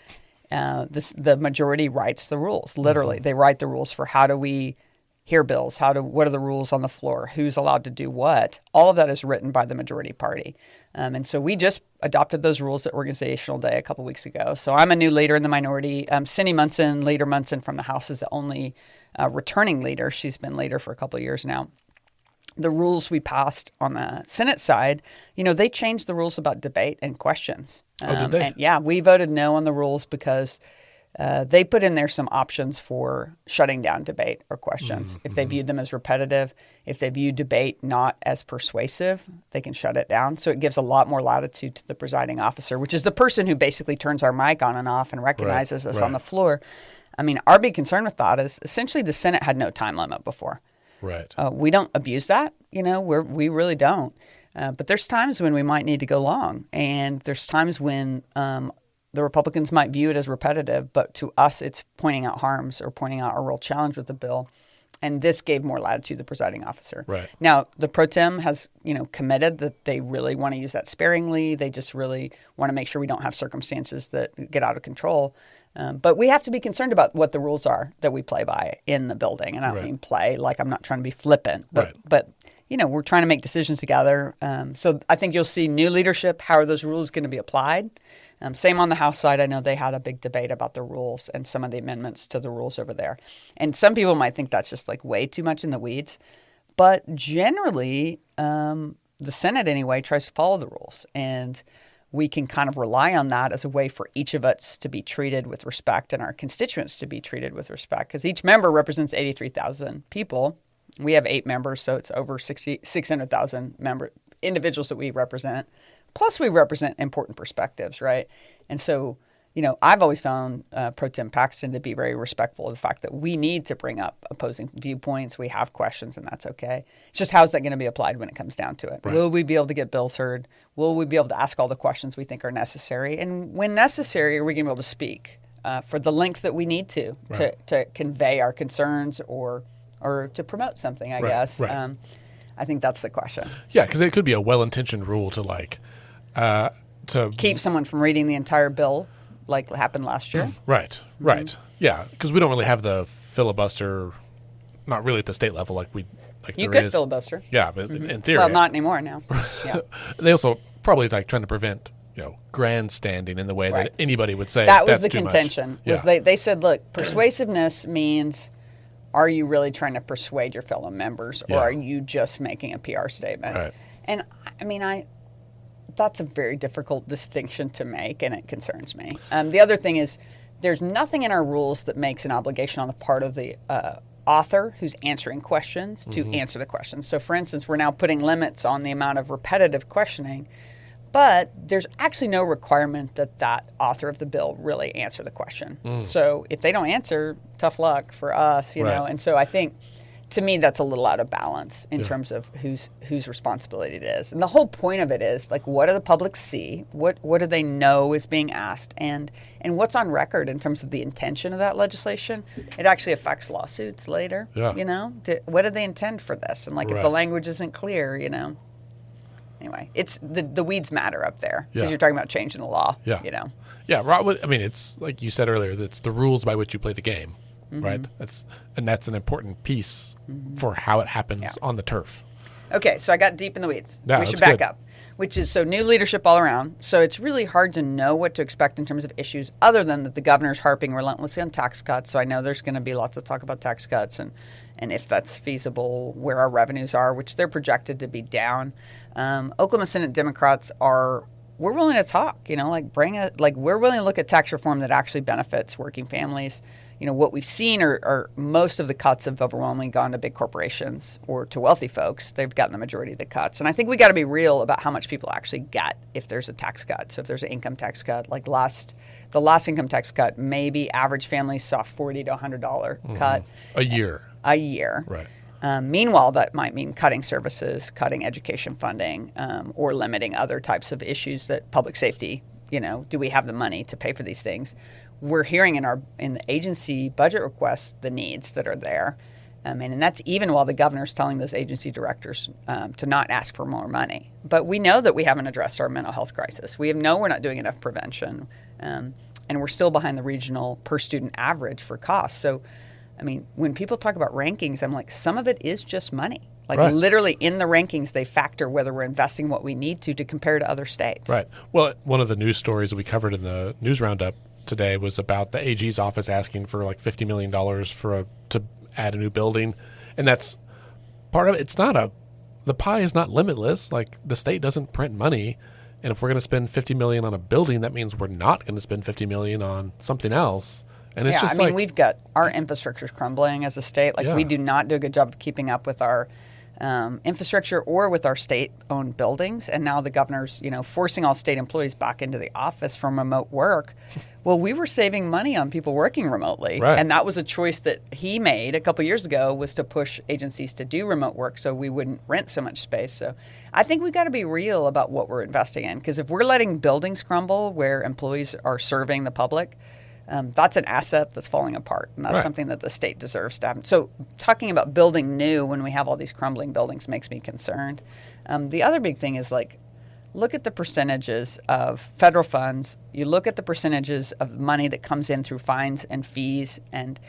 the majority writes the rules. Literally, they write the rules for how do we hear bills, what are the rules on the floor, who's allowed to do what. All of that is written by the majority party, and so we just adopted those rules at Organizational Day a couple weeks ago. So I'm a new leader in the minority. Cindy Munson, Leader Munson from the House, is the only returning leader. She's been leader for a couple of years now. The rules we passed on the Senate side, they changed the rules about debate and questions. Did they? And yeah, we voted no on the rules because they put in there some options for shutting down debate or questions. If they viewed them as repetitive, if they view debate not as persuasive, they can shut it down. So it gives a lot more latitude to the presiding officer, which is the person who basically turns our mic on and off and recognizes us on the floor. I mean, our big concern with that is essentially the Senate had no time limit before. Right. We don't abuse that, we really don't. But there's times when we might need to go long, and there's times when the Republicans might view it as repetitive, but to us it's pointing out harms or pointing out a real challenge with the bill. And this gave more latitude to the presiding officer. Right. Now, the pro tem has, committed that they really want to use that sparingly. They just really want to make sure we don't have circumstances that get out of control. But we have to be concerned about what the rules are that we play by in the building. And I don't mean play like I'm not trying to be flippant, but we're trying to make decisions together. So I think you'll see new leadership. How are those rules going to be applied? Same on the House side. I know they had a big debate about the rules and some of the amendments to the rules over there. And some people might think that's just like way too much in the weeds. But generally, the Senate anyway tries to follow the rules. And we can kind of rely on that as a way for each of us to be treated with respect and our constituents to be treated with respect. Because each member represents 83,000 people. We have 8 members, so it's over 600,000 individuals that we represent. Plus, we represent important perspectives, right? And so, I've always found Pro Tem Paxton to be very respectful of the fact that we need to bring up opposing viewpoints. We have questions, and that's okay. It's just how's that going to be applied when it comes down to it? Right. Will we be able to get bills heard? Will we be able to ask all the questions we think are necessary? And when necessary, are we going to be able to speak for the length that we need to convey our concerns or to promote something, I guess. Right. I think that's the question. Yeah, because it could be a well-intentioned rule to keep someone from reading the entire bill, like happened last year. Right. Yeah, because we don't really have the filibuster, not really at the state level like you there could is. filibuster. Yeah, but in theory. Well, not anymore now. Yeah. They also probably trying to prevent grandstanding in the way that anybody would say that was that's the too contention. Much. They said, look, persuasiveness means, are you really trying to persuade your fellow members, or are you just making a PR statement? Right. And I mean, that's a very difficult distinction to make, and it concerns me. The other thing is, there's nothing in our rules that makes an obligation on the part of the author who's answering questions to answer the questions. So, for instance, we're now putting limits on the amount of repetitive questioning, but there's actually no requirement that author of the bill really answer the question. So if they don't answer, tough luck for us, you know. And so I think to me, that's a little out of balance in terms of whose responsibility it is. And the whole point of it is, like, what do the public see? What do they know is being asked? And what's on record in terms of the intention of that legislation? It actually affects lawsuits later. Yeah. You know, what did they intend for this? And, like, if the language isn't clear, you know. Anyway, it's the weeds matter up there because you're talking about changing the law. Yeah. You know. Yeah. I mean, it's like you said earlier, it's the rules by which you play the game. Right. That's an important piece for how it happens on the turf. Okay, so I got deep in the weeds. Yeah, we should back up, which is so new leadership all around. So it's really hard to know what to expect in terms of issues other than that the governor's harping relentlessly on tax cuts. So I know there's going to be lots of talk about tax cuts and if that's feasible, where our revenues are, which they're projected to be down. Oklahoma Senate Democrats we're willing to talk, you know, we're willing to look at tax reform that actually benefits working families. You know, what we've seen are most of the cuts have overwhelmingly gone to big corporations or to wealthy folks. They've gotten the majority of the cuts. And I think we got to be real about how much people actually get if there's a tax cut. So if there's an income tax cut, like the last income tax cut, maybe average families saw $40 to $100 cut. A year. Right. Meanwhile, that might mean cutting services, cutting education funding, or limiting other types of issues that public safety, you know, do we have the money to pay for these things? We're hearing in the agency budget requests the needs that are there. And that's even while the governor's telling those agency directors to not ask for more money. But we know that we haven't addressed our mental health crisis. We know we're not doing enough prevention. And we're still behind the regional per student average for costs. So, I mean, when people talk about rankings, I'm like, some of it is just money. Like literally in the rankings, they factor whether we're investing what we need to compare to other states. Right. Well, one of the news stories that we covered in the news roundup today was about the AG's office asking for like $50 million to add a new building. And that's part of it. The pie is not limitless. Like the state doesn't print money. And if we're going to spend $50 million on a building, that means we're not going to spend $50 million on something else. And it's just we've got our infrastructure's crumbling as a state. Like we do not do a good job of keeping up with our infrastructure or with our state-owned buildings. And now the governor's, you know, forcing all state employees back into the office from remote work. Well, we were saving money on people working remotely. Right. And that was a choice that he made a couple years ago, was to push agencies to do remote work so we wouldn't rent so much space. So I think we've got to be real about what we're investing in. Because if we're letting buildings crumble where employees are serving the public, that's an asset that's falling apart, and that's something that the state deserves to have. So talking about building new when we have all these crumbling buildings makes me concerned. The other big thing is, like, look at the percentages of federal funds. You look at the percentages of money that comes in through fines and fees, and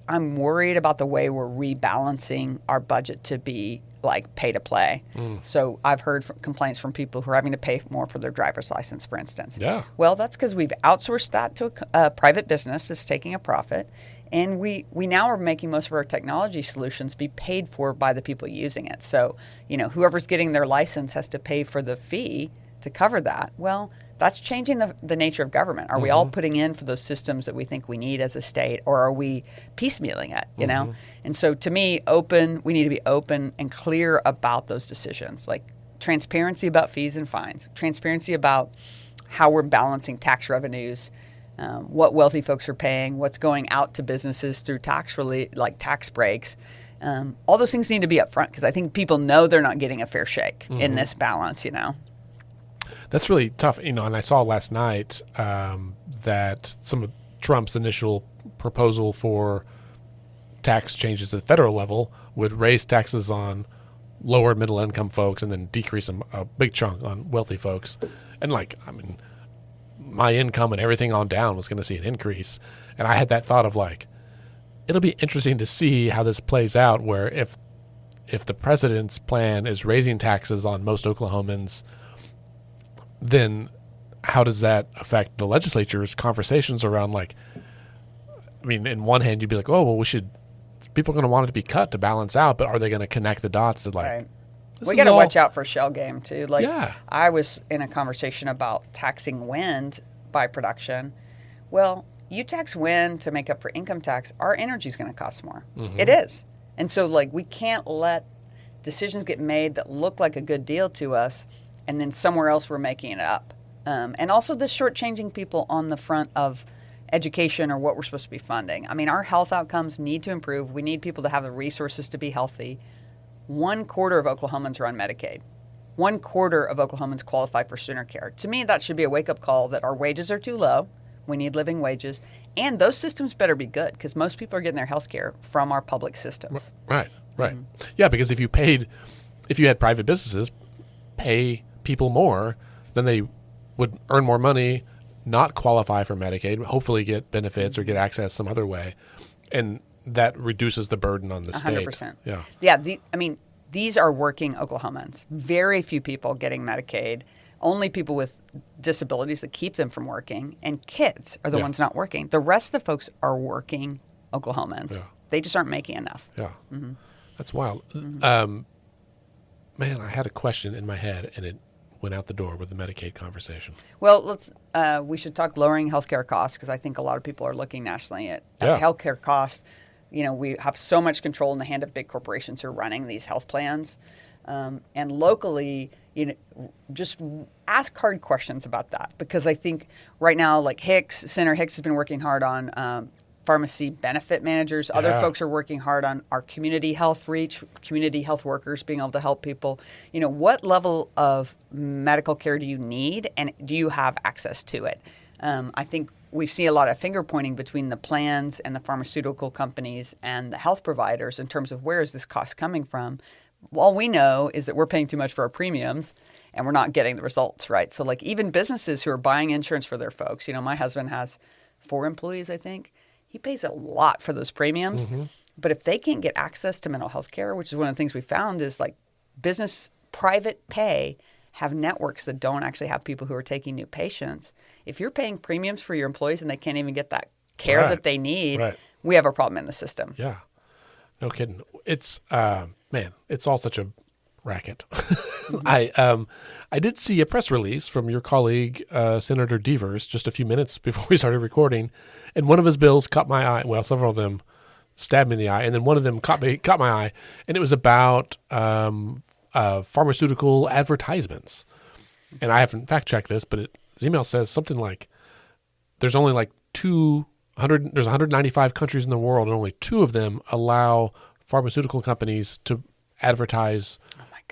I'm worried about the way we're rebalancing our budget to be like pay to play. So I've heard complaints from people who are having to pay more for their driver's license, for instance. Yeah. Well, that's because we've outsourced that to a private business that's taking a profit. And we now are making most of our technology solutions be paid for by the people using it. So, you know, whoever's getting their license has to pay for the fee to cover that. Well, that's changing the nature of government. Are we all putting in for those systems that we think we need as a state, or are we piecemealing it, you know? And so to me, we need to be open and clear about those decisions, like transparency about fees and fines, transparency about how we're balancing tax revenues, what wealthy folks are paying, what's going out to businesses through tax relief, like tax breaks. All those things need to be up front, because I think people know they're not getting a fair shake in this balance, you know? That's really tough, you know. And I saw last night that some of Trump's initial proposal for tax changes at the federal level would raise taxes on lower middle income folks and then decrease a big chunk on wealthy folks. And like, I mean, my income and everything on down was going to see an increase. And I had that thought of like, it'll be interesting to see how this plays out, where if the president's plan is raising taxes on most Oklahomans, then how does that affect the legislature's conversations around, like, I mean, in one hand, you'd be like, oh, well, people are going to want it to be cut to balance out, but are they going to connect the dots to, like, we got to watch out for shell game, too. Like, yeah. I was in a conversation about taxing wind by production. Well, you tax wind to make up for income tax, our energy is going to cost more. It is. And so, like, we can't let decisions get made that look like a good deal to us, and then somewhere else we're making it up. And also the shortchanging people on the front of education or what we're supposed to be funding. I mean, our health outcomes need to improve. We need people to have the resources to be healthy. 1/4 of Oklahomans are on Medicaid. 1/4 of Oklahomans qualify for sooner care. To me, that should be a wake-up call that our wages are too low. We need living wages. And those systems better be good because most people are getting their health care from our public systems. Right. Yeah, because if you had private businesses pay people more, then they would earn more money, not qualify for Medicaid, hopefully get benefits or get access some other way. And that reduces the burden on the state. 100%. Yeah. Yeah. These are working Oklahomans. Very few people getting Medicaid. Only people with disabilities that keep them from working. And kids are the ones not working. The rest of the folks are working Oklahomans. Yeah. They just aren't making enough. Yeah. That's wild. Man, I had a question in my head, and it went out the door with the Medicaid conversation. Well, we should talk lowering healthcare costs because I think a lot of people are looking nationally at healthcare costs. We have so much control in the hand of big corporations who are running these health plans. And locally, just ask hard questions about that because I think right now, like Senator Hicks has been working hard on pharmacy benefit managers. Other folks are working hard on our community health reach, community health workers being able to help people. What level of medical care do you need and do you have access to it? I think we see a lot of finger pointing between the plans and the pharmaceutical companies and the health providers in terms of where is this cost coming from. All we know is that we're paying too much for our premiums and we're not getting the results, right? So like even businesses who are buying insurance for their folks, my husband has 4 employees, I think. He pays a lot for those premiums. But if they can't get access to mental health care, which is one of the things we found is like business private pay have networks that don't actually have people who are taking new patients. If you're paying premiums for your employees and they can't even get that care that they need, we have a problem in the system. Yeah. No kidding. It's, it's all such a racket. I did see a press release from your colleague, Senator Devers, just a few minutes before we started recording, and one of his bills caught my eye. Well, several of them stabbed me in the eye, and then one of them caught my eye, and it was about pharmaceutical advertisements. And I haven't fact-checked this, but his email says something like there's only like 195 countries in the world, and only 2 of them allow pharmaceutical companies to advertise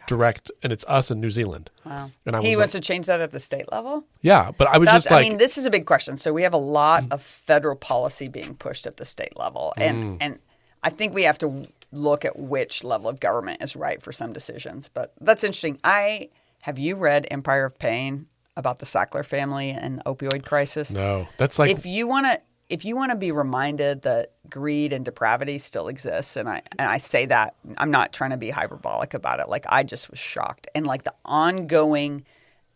direct, and it's us in New Zealand. Wow. And he wants to change that at the state level? Yeah, but I was this is a big question. So we have a lot of federal policy being pushed at the state level. And I think we have to look at which level of government is right for some decisions. But that's interesting. Have you read Empire of Pain about the Sackler family and the opioid crisis? No. That's like if you want to be reminded that greed and depravity still exists, and I say that, I'm not trying to be hyperbolic about it. Like, I just was shocked. And like the ongoing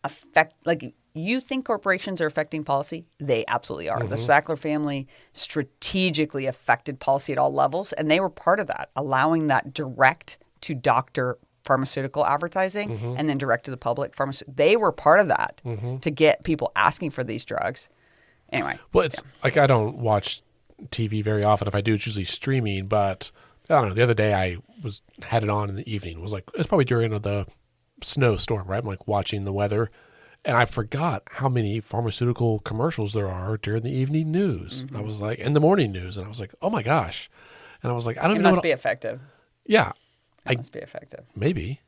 effect, like you think corporations are affecting policy? They absolutely are. The Sackler family strategically affected policy at all levels, and they were part of that, allowing that direct to doctor pharmaceutical advertising and then direct to the public They were part of that to get people asking for these drugs. Anyway. Well, it's like I don't watch TV very often. If I do, it's usually streaming. But I don't know. The other day I had it on in the evening. It's probably during the snowstorm, right? I'm like watching the weather, and I forgot how many pharmaceutical commercials there are during the evening news. I was like, in the morning news, and I was like, oh my gosh, and I was like, I don't even know. It must be effective. Yeah, it must be effective. Maybe.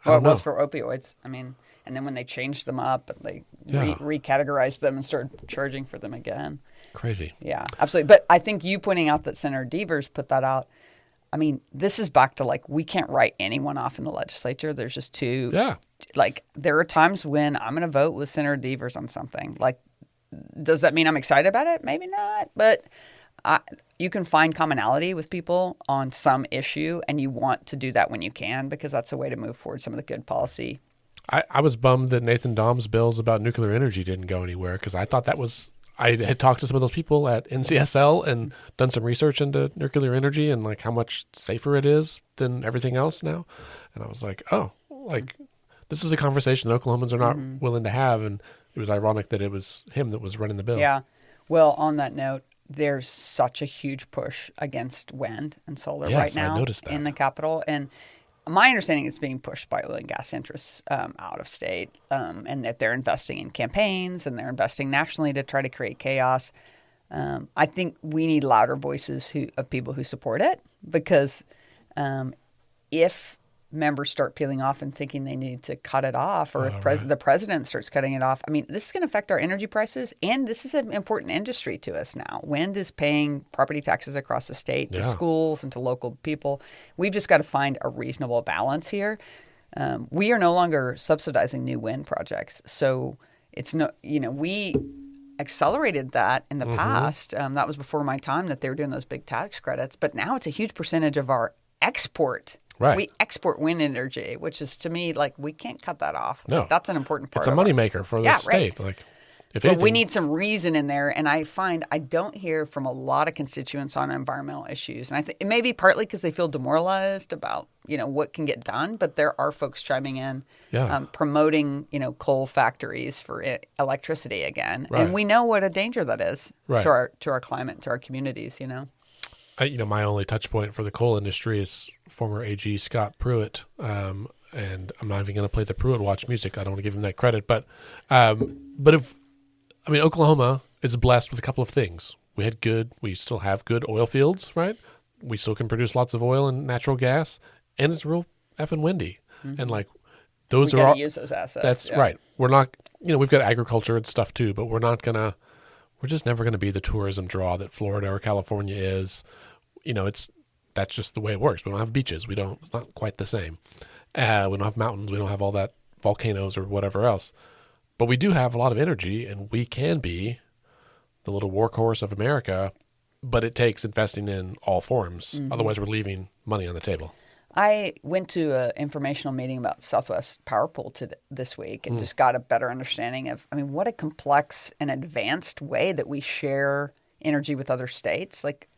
Well, it was for opioids. I mean. And then when they changed them up, they recategorized them and started charging for them again. Crazy. Yeah, absolutely. But I think you pointing out that Senator Devers put that out, I mean, this is back to like we can't write anyone off in the legislature. There's just too like there are times when I'm going to vote with Senator Devers on something. Like, does that mean I'm excited about it? Maybe not. But you can find commonality with people on some issue, and you want to do that when you can because that's a way to move forward some of the good policy. I was bummed that Nathan Dom's bills about nuclear energy didn't go anywhere because I thought I had talked to some of those people at NCSL and done some research into nuclear energy and like how much safer it is than everything else now. And I was like, this is a conversation that Oklahomans are not willing to have. And it was ironic that it was him that was running the bill. Yeah. Well, on that note, there's such a huge push against wind and solar right now I noticed that. In the Capitol. And my understanding is being pushed by oil and gas interests out of state and that they're investing in campaigns and they're investing nationally to try to create chaos. I think we need louder voices of people who support it, because if members start peeling off and thinking they need to cut it off, or if the president starts cutting it off, I mean, this is going to affect our energy prices, and this is an important industry to us now. Wind is paying property taxes across the state to schools and to local people. We've just got to find a reasonable balance here. We are no longer subsidizing new wind projects, so it's we accelerated that in the past. That was before my time that they were doing those big tax credits, but now it's a huge percentage of our export. Right. We export wind energy, which is, to me, like, we can't cut that off. No. Like, that's an important part. It's a moneymaker for the state. Right. Like, if but anything, we need some reason in there, and I find I don't hear from a lot of constituents on environmental issues, and I think it may be partly because they feel demoralized about what can get done. But there are folks chiming in, promoting coal factories for electricity again, and we know what a danger that is to our climate, to our communities. My only touch point for the coal industry is former AG Scott Pruitt, and I'm not even going to play the Pruitt Watch music. I don't want to give him that credit, but Oklahoma is blessed with a couple of things. We still have good oil fields, right? We still can produce lots of oil and natural gas, and it's real effing windy, and like those we are all use those assets. That's right. We're not, we've got agriculture and stuff too, but we're just never going to be the tourism draw that Florida or California is. That's just the way it works. We don't have beaches. It's not quite the same. We don't have mountains. We don't have all that volcanoes or whatever else. But we do have a lot of energy, and we can be the little workhorse of America, but it takes investing in all forms. Otherwise, we're leaving money on the table. I went to an informational meeting about Southwest Power Pool this week and just got a better understanding of, what a complex and advanced way that we share energy with other states. Like,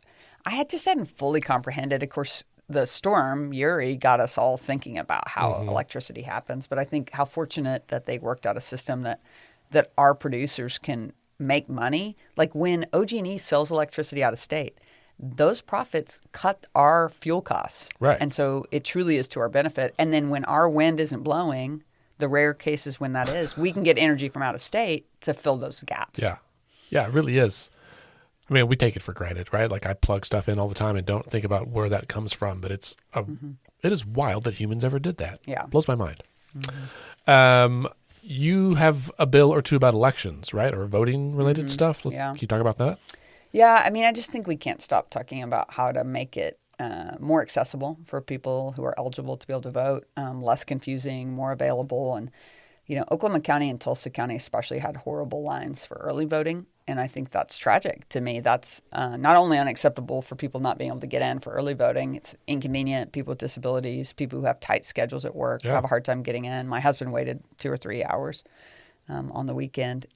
I hadn't fully comprehended. Of course, the storm, Uri, got us all thinking about how electricity happens. But I think how fortunate that they worked out a system that our producers can make money. Like, when OG&E sells electricity out of state, those profits cut our fuel costs. Right. And so it truly is to our benefit. And then when our wind isn't blowing, the rare cases when that is, we can get energy from out of state to fill those gaps. Yeah. Yeah, it really is. We take it for granted, right? Like, I plug stuff in all the time and don't think about where that comes from. But it is wild that humans ever did that. Yeah. It blows my mind. You have a bill or two about elections, right? Or voting related stuff. Can you talk about that? Yeah. I just think we can't stop talking about how to make it more accessible for people who are eligible to be able to vote, less confusing, more available. And, Oklahoma County and Tulsa County especially had horrible lines for early voting. And I think that's tragic to me. That's not only unacceptable for people not being able to get in for early voting, it's inconvenient. People with disabilities, people who have tight schedules at work have a hard time getting in. My husband waited 2 or 3 hours on the weekend.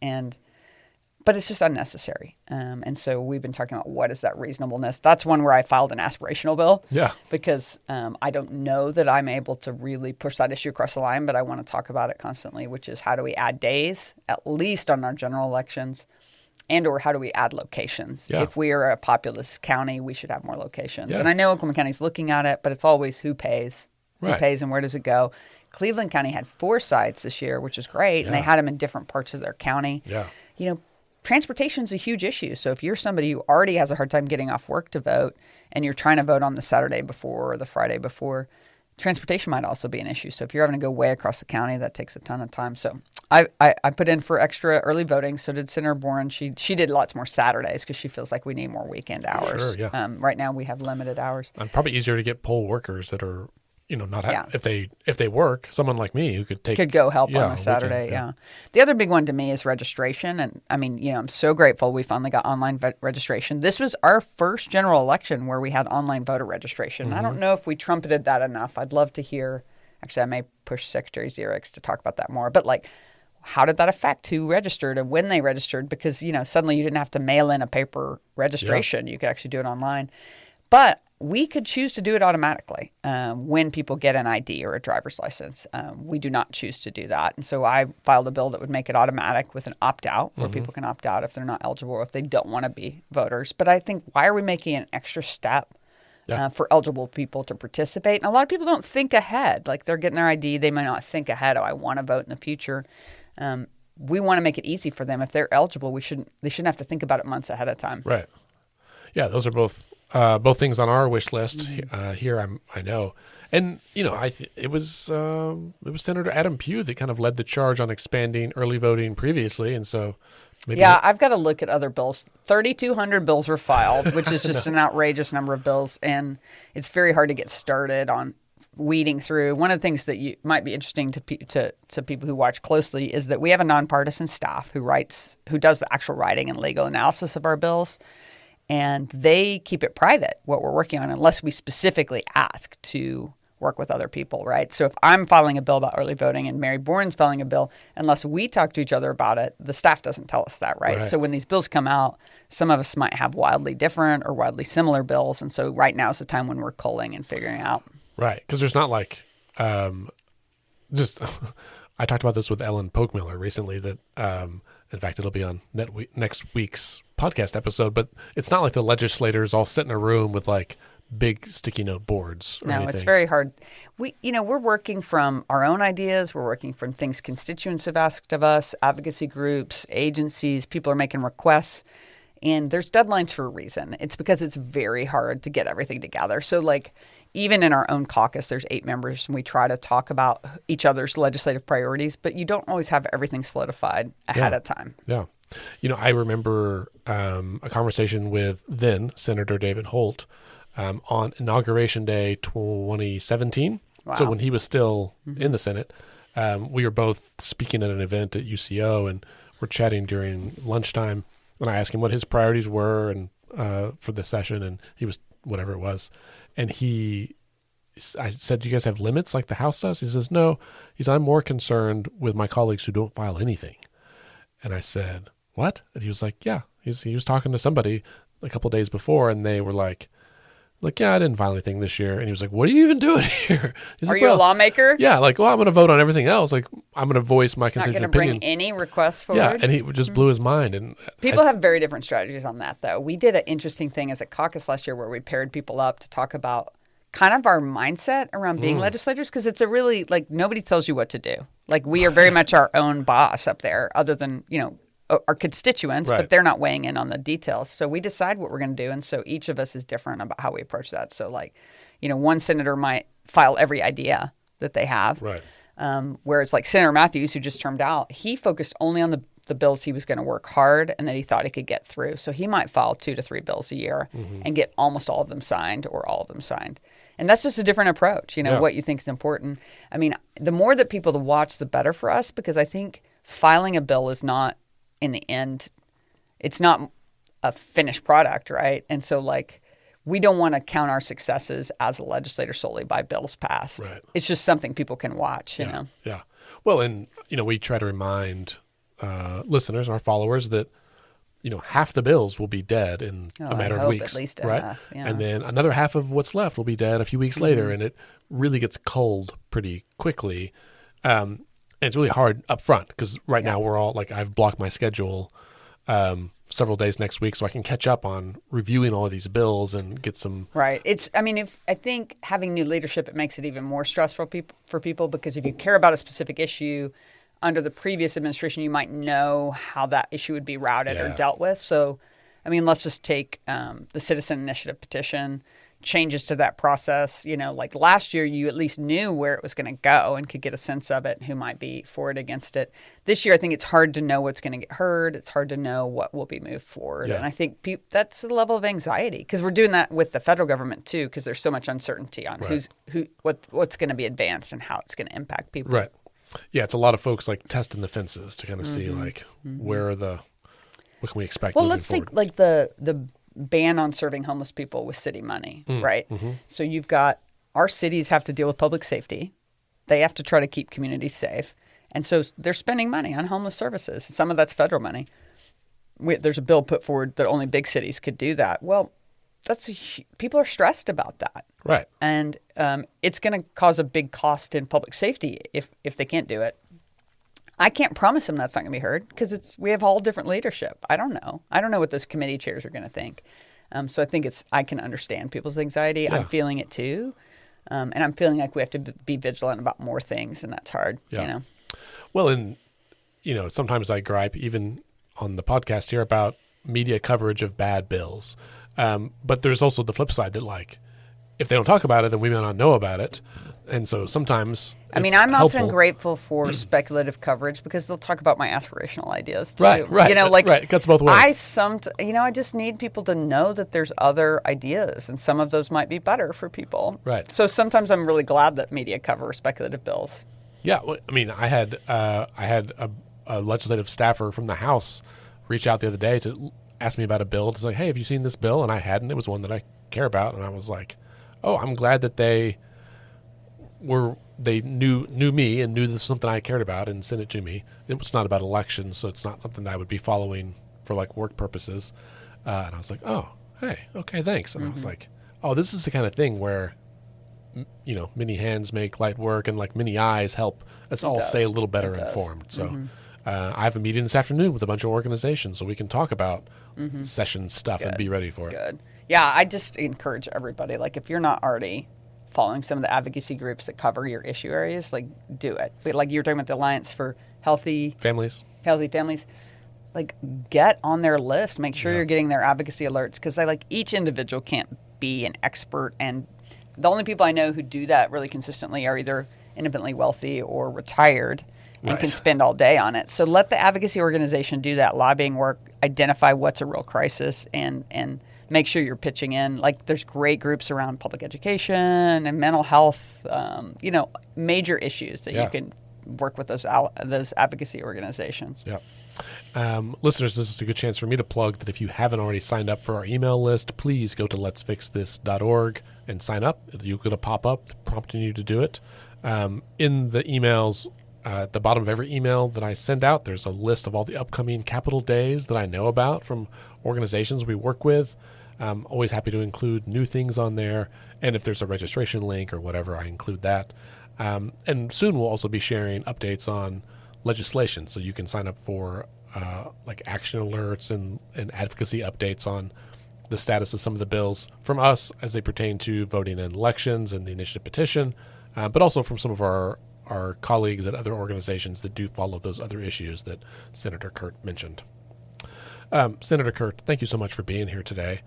But it's just unnecessary. And so we've been talking about what is that reasonableness. That's one where I filed an aspirational bill. Yeah. Because I don't know that I'm able to really push that issue across the line, but I want to talk about it constantly, which is how do we add days, at least on our general elections, and or how do we add locations? Yeah. If we are a populous county, we should have more locations. Yeah. And I know Oklahoma County's looking at it, but it's always who pays. Who pays and where does it go? Cleveland County had 4 sites this year, which is great, and they had them in different parts of their county. Yeah. Transportation is a huge issue. So if you're somebody who already has a hard time getting off work to vote and you're trying to vote on the Saturday before or the Friday before, transportation might also be an issue. So if you're having to go way across the county, that takes a ton of time. So I put in for extra early voting. So did Senator Boren. She did lots more Saturdays because she feels like we need more weekend hours. Sure, yeah. Right now we have limited hours. And probably easier to get poll workers that are if they work, someone like me who could go help on a Saturday. Weekend, The other big one to me is registration. And I'm so grateful we finally got online registration. This was our first general election where we had online voter registration. I don't know if we trumpeted that enough. I'd love to hear, actually I may push Secretary Xerix to talk about that more, but how did that affect who registered and when they registered? Because, suddenly you didn't have to mail in a paper registration. You could actually do it online. But we could choose to do it automatically when people get an ID or a driver's license. We do not choose to do that. And so I filed a bill that would make it automatic with an opt-out where people can opt out if they're not eligible or if they don't want to be voters. But I think, why are we making an extra step for eligible people to participate? And a lot of people don't think ahead. Like, they're getting their ID. They might not think ahead, I want to vote in the future. we want to make it easy for them. If they're eligible, they shouldn't have to think about it months ahead of time. Right. Yeah, those are both things on our wish list here. I know, and it was Senator Adam Pugh that kind of led the charge on expanding early voting previously, and so maybe I've got to look at other bills. 3,200 bills were filed, which is just an outrageous number of bills, and it's very hard to get started on weeding through. One of the things that might be interesting to people who watch closely is that we have a nonpartisan staff who does the actual writing and legal analysis of our bills. And they keep it private, what we're working on, unless we specifically ask to work with other people, right? So if I'm filing a bill about early voting and Mary Bourne's filing a bill, unless we talk to each other about it, the staff doesn't tell us that, right? So when these bills come out, some of us might have wildly different or wildly similar bills. And so right now is the time when we're culling and figuring out. Right, because there's not like just I talked about this with Ellen Polkmiller recently that in fact it'll be on next week's podcast episode, but it's not like the legislators all sit in a room with like big sticky note boards or anything. It's very hard. We're working from our own ideas. We're working from things constituents have asked of us, advocacy groups, agencies, people are making requests. And there's deadlines for a reason. It's because it's very hard to get everything together. So like even in our own caucus, there's 8 members and we try to talk about each other's legislative priorities, but you don't always have everything solidified ahead of time. Yeah. I remember a conversation with then Senator David Holt on Inauguration Day 2017. Wow. So when he was still in the Senate, we were both speaking at an event at UCO and we're chatting during lunchtime. And I asked him what his priorities were and for the session, and he was whatever it was. And I said, "Do you guys have limits like the House does?" He says, "No." He said, "I'm more concerned with my colleagues who don't file anything." And I said, "What?" And he was like, "Yeah." He was talking to somebody a couple of days before, and they were like, yeah, I didn't file anything this year. And he was like, "What are you even doing here?" He's Are like, you a lawmaker? Yeah, I'm going to vote on everything else. Like, I'm going to voice my constituent opinion. Not going to bring any requests forward? Yeah, and he just blew his mind. And people have very different strategies on that, though. We did an interesting thing as a caucus last year where we paired people up to talk about kind of our mindset around being legislators, because it's a really, like, nobody tells you what to do. Like, we are very much our own boss up there, other than, our constituents, but they're not weighing in on the details. So we decide what we're going to do. And so each of us is different about how we approach that. So like, one senator might file every idea that they have. Right. Whereas like Senator Matthews, who just termed out, he focused only on the bills he was going to work hard and that he thought he could get through. So he might file 2 to 3 bills a year and get almost all of them signed or all of them signed. And that's just a different approach, what you think is important. I mean, the more that people to watch, the better for us, because I think filing a bill is not, in the end, it's not a finished product, right? And so, like, we don't want to count our successes as a legislator solely by bills passed. Right. It's just something people can watch, you know? Yeah. Well, and, we try to remind listeners, our followers, that, half the bills will be dead in a matter of weeks. At least right? Half, yeah. And then another half of what's left will be dead a few weeks later, and it really gets cold pretty quickly. And it's really hard up front because right now we're all like, I've blocked my schedule several days next week so I can catch up on reviewing all of these bills and get some. Right. I think having new leadership, it makes it even more stressful for people because if you care about a specific issue under the previous administration, you might know how that issue would be routed or dealt with. So, let's just take the citizen initiative petition. Changes to that process, like last year, you at least knew where it was going to go and could get a sense of it, who might be for it, against it. This year, I think it's hard to know what's going to get heard. It's hard to know what will be moved forward. Yeah. And I think that's a level of anxiety because we're doing that with the federal government too, because there's so much uncertainty on what's going to be advanced and how it's going to impact people. Right. Yeah, it's a lot of folks like testing the fences to kind of see like where are what can we expect? Well, let's take like the ban on serving homeless people with city money, right? Mm-hmm. So you've got our cities have to deal with public safety. They have to try to keep communities safe. And so they're spending money on homeless services. Some of that's federal money. There's a bill put forward that only big cities could do that. Well, people are stressed about that. Right. And it's going to cause a big cost in public safety if they can't do it. I can't promise them that's not going to be heard because we have all different leadership. I don't know. I don't know what those committee chairs are going to think. So I think I can understand people's anxiety. Yeah. I'm feeling it too. And I'm feeling like we have to be vigilant about more things, and that's hard. Yeah. Well, and sometimes I gripe even on the podcast here about media coverage of bad bills. But there's also the flip side that, like, if they don't talk about it, then we may not know about it. And so sometimes I'm helpful. often grateful for speculative coverage because they'll talk about my aspirational ideas too. Right. Right. It cuts both ways. I just need people to know that there's other ideas, and some of those might be better for people. Right. So sometimes I'm really glad that media cover speculative bills. Yeah. Well, I mean, I had a legislative staffer from the House reach out the other day to ask me about a bill. It's like, hey, have you seen this bill? And I hadn't. It was one that I care about, and I was like, oh, I'm glad that they knew me and knew this was something I cared about and sent it to me. It was not about elections, so it's not something that I would be following for like work purposes. And I was like, oh, hey, okay, thanks. And I was like, oh, this is the kind of thing where, many hands make light work, and like many eyes help us all stay a little better informed. So I have a meeting this afternoon with a bunch of organizations so we can talk about session stuff and be ready for it. Good. Yeah, I just encourage everybody, like, if you're not already following some of the advocacy groups that cover your issue areas, like, do it. Like you were talking about the Alliance for Healthy Families, like, get on their list. Make sure you're getting their advocacy alerts, because each individual can't be an expert, and the only people I know who do that really consistently are either independently wealthy or retired and can spend all day on it. So let the advocacy organization do that lobbying work, identify what's a real crisis, and make sure you're pitching in. Like, there's great groups around public education and mental health, major issues that you can work with those advocacy organizations. Yeah. Listeners, this is a good chance for me to plug that if you haven't already signed up for our email list, please go to letsfixthis.org and sign up. You're going to pop up prompting you to do it. In the emails, at the bottom of every email that I send out, there's a list of all the upcoming Capitol days that I know about from organizations we work with. I'm always happy to include new things on there. And if there's a registration link or whatever, I include that. And soon we'll also be sharing updates on legislation. So you can sign up for action alerts and advocacy updates on the status of some of the bills from us as they pertain to voting in elections and the initiative petition, but also from some of our colleagues at other organizations that do follow those other issues that Senator Kirt mentioned. Senator Kirt, thank you so much for being here today.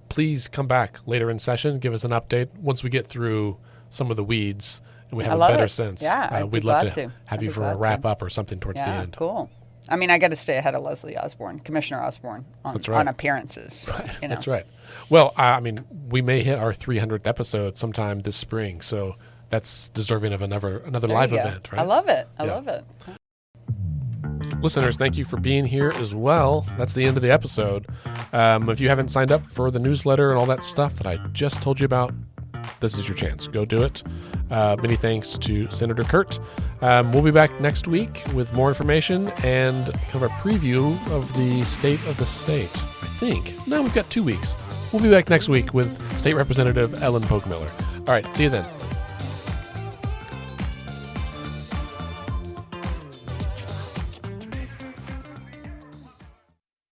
Please come back later in session, give us an update once we get through some of the weeds and we have a better sense. Yeah, we'd love to have you for a wrap up or something towards the end. Cool. I mean, I got to stay ahead of Commissioner Osborne on appearances. So, That's right. Well, I mean, we may hit our 300th episode sometime this spring, so that's deserving of another live event, right? I love it. I love it. Listeners, thank you for being here as well. That's the end of the episode. If you haven't signed up for the newsletter and all that stuff that I just told you about, this is your chance. Go do it. Many thanks to Senator Kirt. We'll be back next week with more information and kind of a preview of the state of the state, I think. No, we've got 2 weeks. We'll be back next week with State Representative Ellen Polk-Miller. All right, see you then.